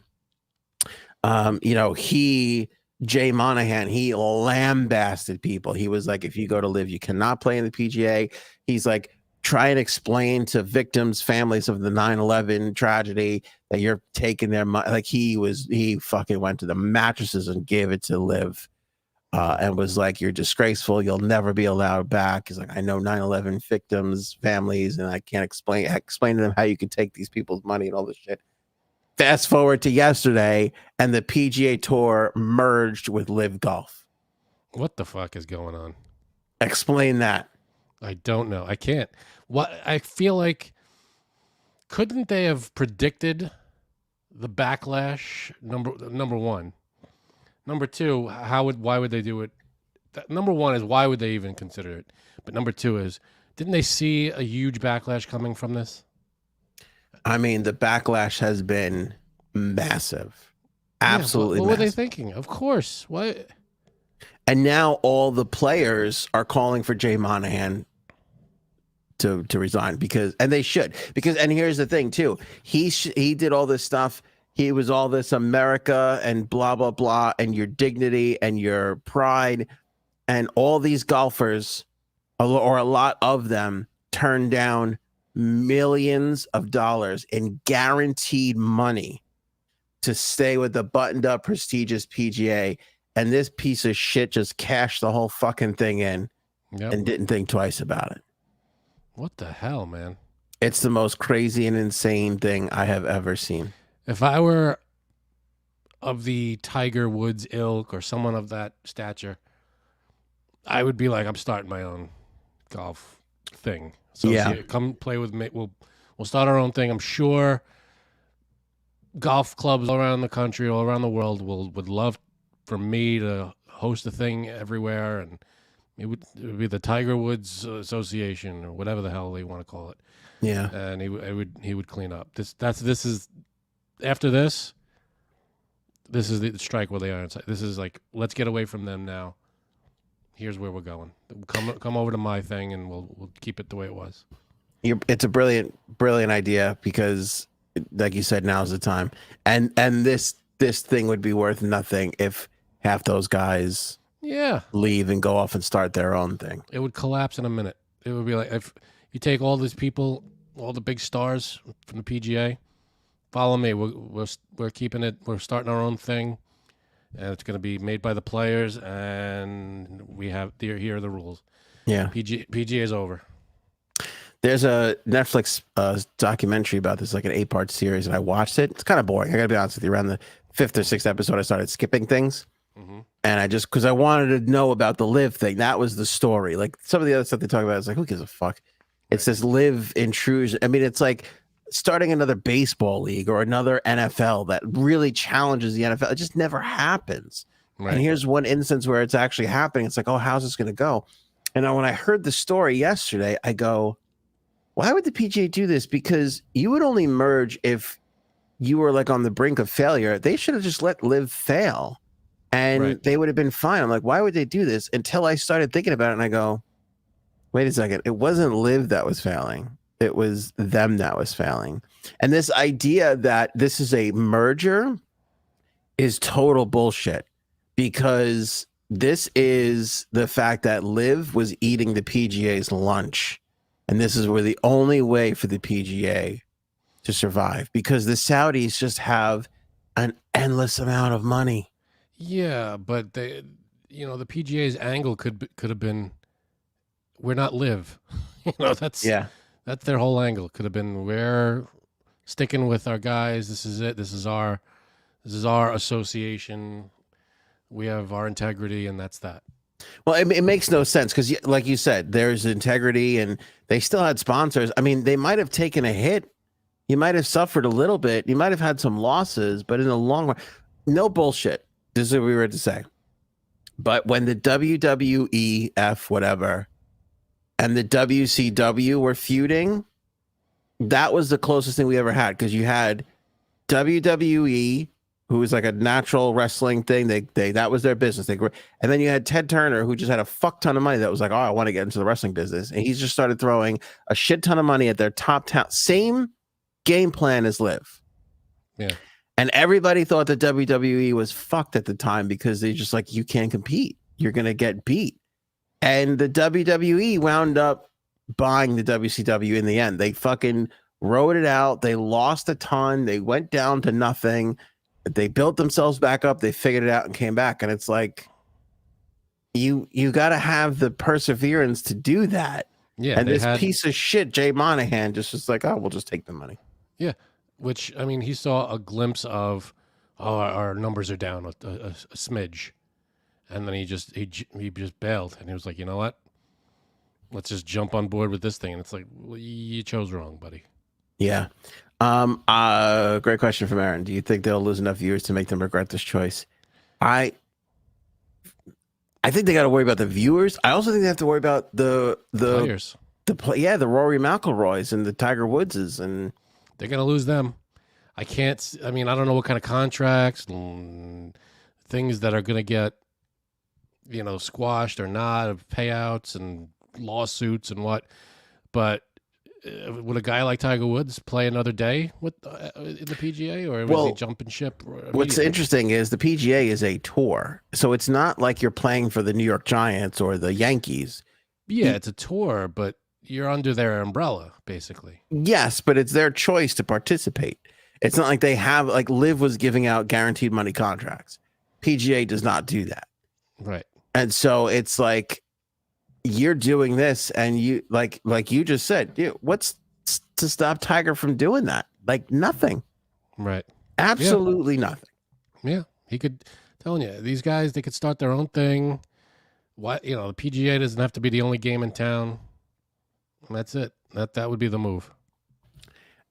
Jay Monahan, he lambasted people. He was like, if you go to LIV, you cannot play in the PGA. He's like, try and explain to victims, families of the 9/11 tragedy that you're taking their money. Like he fucking went to the mattresses and gave it to LIV. And was like, you're disgraceful. You'll never be allowed back. He's like, I know 9/11 victims, families, and I can't explain to them how you can take these people's money and all this shit. Fast forward to yesterday, and the PGA Tour merged with LIV Golf. What the fuck is going on? Explain that. I don't know. I can't. What I feel like, couldn't they have predicted the backlash? Number one. Number two, why would they do it? Number one is why would they even consider it? But number two is, didn't they see a huge backlash coming from this? I mean, the backlash has been massive. Absolutely. What were they thinking? Of course. What? And now all the players are calling for Jay Monahan to resign and they should, and here's the thing too. He did all this stuff. He was all this America and blah, blah, blah, and your dignity and your pride. And all these golfers, or a lot of them, turned down millions of dollars in guaranteed money to stay with the buttoned up, prestigious PGA. And this piece of shit just cashed the whole fucking thing in and didn't think twice about it. What the hell, man? It's the most crazy and insane thing I have ever seen. If I were of the Tiger Woods ilk or someone of that stature, I would be like, I'm starting my own golf thing. So come play with me. We'll start our own thing. I'm sure golf clubs all around the country, all around the world would love for me to host a thing everywhere, and it would be the Tiger Woods Association or whatever the hell they want to call it. Yeah, and he would clean up. This is after this. This is the strike where they are inside. This is like, let's get away from them now. Here's where we're going. Come over to my thing, and we'll keep it the way it was. It's a brilliant idea because, like you said, now's the time. And this thing would be worth nothing if half those guys leave and go off and start their own thing. It would collapse in a minute. It would be like, if you take all these people, all the big stars from the PGA, follow me. We're keeping it. We're starting our own thing, and it's going to be made by the players. And here are the rules. Yeah, PGA is over. There's a Netflix documentary about this, like an 8-part series, and I watched it. It's kind of boring. I gotta be honest with you. Around the 5th or 6th episode, I started skipping things. And because I wanted to know about the LIV thing. That was the story. Like some of the other stuff they talk about is like, who gives a fuck? It's this LIV intrusion. I mean, it's like starting another baseball league or another NFL that really challenges the NFL. It just never happens. Right. And here's one instance where it's actually happening. It's like, oh, how's this going to go? And when I heard the story yesterday, I go, why would the PGA do this? Because you would only merge if you were like on the brink of failure, they should have just let LIV fail, and Right. they would have been fine. I'm like, why would they do this? Until I started thinking about it, and I go, wait a second, it wasn't LIV that was failing. It was them that was failing. And this idea that this is a merger is total bullshit, because this is the fact that LIV was eating the PGA's lunch. And this is where the only way for the PGA to survive, because the Saudis just have an endless amount of money. Yeah, but they, the PGA's angle could have been, we're not LIV. That's their whole angle. Could have been, we're sticking with our guys. This is it. This is our association. We have our integrity, and that's that. Well, it makes no sense because, like you said, there's integrity, and they still had sponsors. I mean, they might have taken a hit. You might have suffered a little bit. You might have had some losses, but in the long run, no bullshit. This is what we were to say. But when the WWEF, whatever, and the WCW were feuding, that was the closest thing we ever had, because you had WWE, who was like a natural wrestling thing. They that was their business. And then you had Ted Turner, who just had a fuck ton of money. That was like, oh, I want to get into the wrestling business, and he just started throwing a shit ton of money at their top talent. Same game plan as LIV. Yeah. And everybody thought that WWE was fucked at the time, because they just like, you can't compete. You're gonna get beat. And the WWE wound up buying the WCW in the end. They fucking wrote it out. They lost a ton. They went down to nothing. They built themselves back up. They figured it out and came back. And it's like, you got to have the perseverance to do that. Yeah. And this piece of shit, Jay Monahan, just was like, oh, we'll just take the money. Yeah. Which, I mean, he saw a glimpse of, oh, our numbers are down a smidge. And then he just bailed, and he was like, you know what? Let's just jump on board with this thing. And it's like, well, you chose wrong, buddy. Yeah. Great question from Aaron. Do you think they'll lose enough viewers to make them regret this choice? I think they got to worry about the viewers. I also think they have to worry about the players. The Rory McIlroys and the Tiger Woodses, and they're gonna lose them. I mean, I don't know what kind of contracts and things that are gonna get, squashed or not, of payouts and lawsuits and what. But would a guy like Tiger Woods play another day with in the PGA, or was he jumping ship? What's interesting is the PGA is a tour, so it's not like you're playing for the New York Giants or the Yankees. Yeah, it's a tour, but you're under their umbrella, basically. Yes, but it's their choice to participate. It's not like they have, like, LIV was giving out guaranteed money contracts. PGA does not do that. Right. And so it's like, you're doing this, and you like you just said, what's to stop Tiger from doing that? Like, nothing. Right. Absolutely nothing. Yeah. He could, telling you, these guys, they could start their own thing. What, the PGA doesn't have to be the only game in town. And that's it. That would be the move.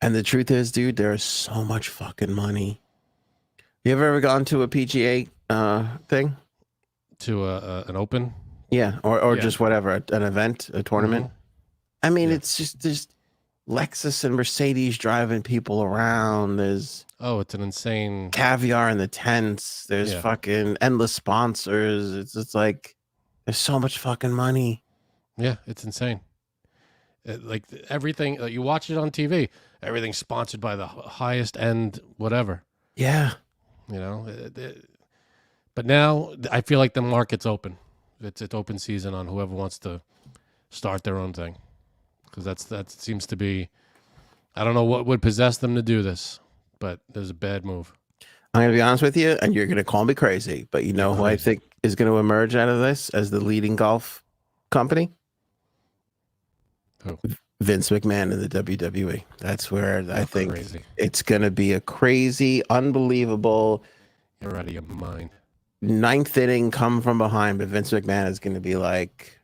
And the truth is, dude, there's so much fucking money. You ever gone to a PGA thing? To an open? Yeah, or just whatever, an event, a tournament. Mm-hmm. I mean, it's just Lexus and Mercedes driving people around. There's it's an insane caviar in the tents. There's fucking endless sponsors. It's like, there's so much fucking money. Yeah, it's insane. Like everything, you watch it on TV, everything's sponsored by the highest end whatever. Yeah. But now I feel like the market's open. It's open season on whoever wants to start their own thing, because that seems to be, I don't know what would possess them to do this, but there's a bad move. I'm going to be honest with you, and you're going to call me crazy, but you know who I think is going to emerge out of this as the leading golf company? Who? Vince McMahon in the WWE. That's where I think crazy. It's going to be a crazy, unbelievable. You're out of your mind. Ninth inning come from behind, but Vince McMahon is going to be like,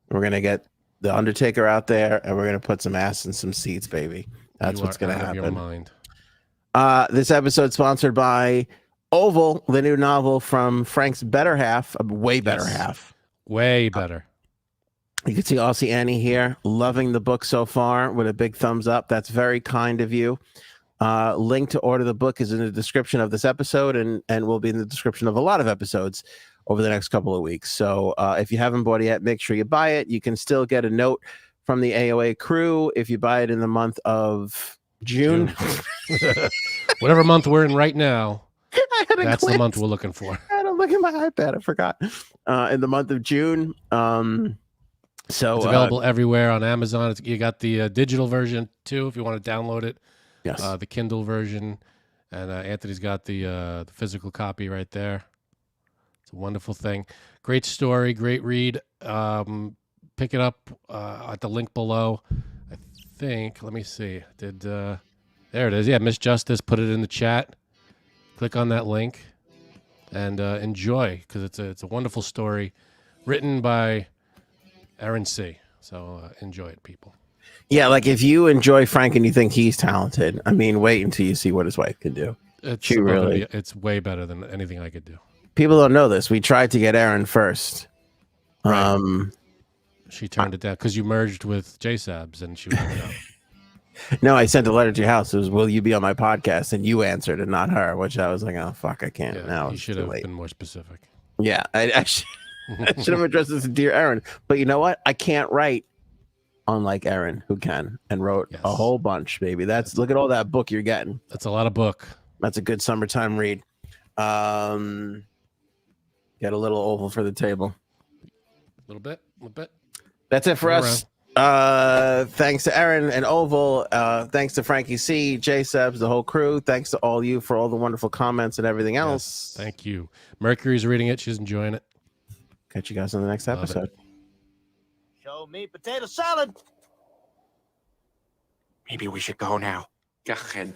we're going to get the Undertaker out there, and we're going to put some ass in some seats, baby. That's what's going to happen. Your mind. This episode sponsored by Oval, the new novel from Frank's better half, way better half. Way better. You can see Aussie Annie here, loving the book so far with a big thumbs up. That's very kind of you. Link to order the book is in the description of this episode and will be in the description of a lot of episodes over the next couple of weeks. So if you haven't bought it yet, make sure you buy it. You can still get a note from the AOA crew if you buy it in the month of June. Whatever month we're in right now, that's the month we're looking for. I had to look at my iPad. I forgot. In the month of June. So it's available everywhere on Amazon. You got the digital version too if you want to download it. Yes. The Kindle version, and Anthony's got the physical copy right there. It's a wonderful thing. Great story, great read. Pick it up at the link below. I think. Let me see. There it is. Yeah, Miss Justice put it in the chat. Click on that link and enjoy, because it's a wonderful story written by Aaron C. So enjoy it, people. Yeah, like if you enjoy Frank and you think he's talented, I mean, wait until you see what his wife can do. It's way better than anything I could do. People don't know this. We tried to get Aaron first. Right. She turned it down because you merged with JSABs, and she was like, no. No, I sent a letter to your house. It was, will you be on my podcast? And you answered and not her, which I was like, oh, fuck, I can't. Yeah, now you should have been more specific. Yeah, I should have addressed this to Dear Aaron. But you know what? I can't write unlike Aaron, who can, and wrote a whole bunch, baby. Look at all that book you're getting. That's a lot of book. That's a good summertime read. Get a little oval for the table. A little bit. That's it for us. Thanks to Aaron and Oval. Thanks to Frankie C, J-Sebs, the whole crew. Thanks to all you for all the wonderful comments and everything else. Yes, thank you. Mercury's reading it. She's enjoying it. Catch you guys on the next episode. Show me potato salad. Maybe we should go now. Go ahead.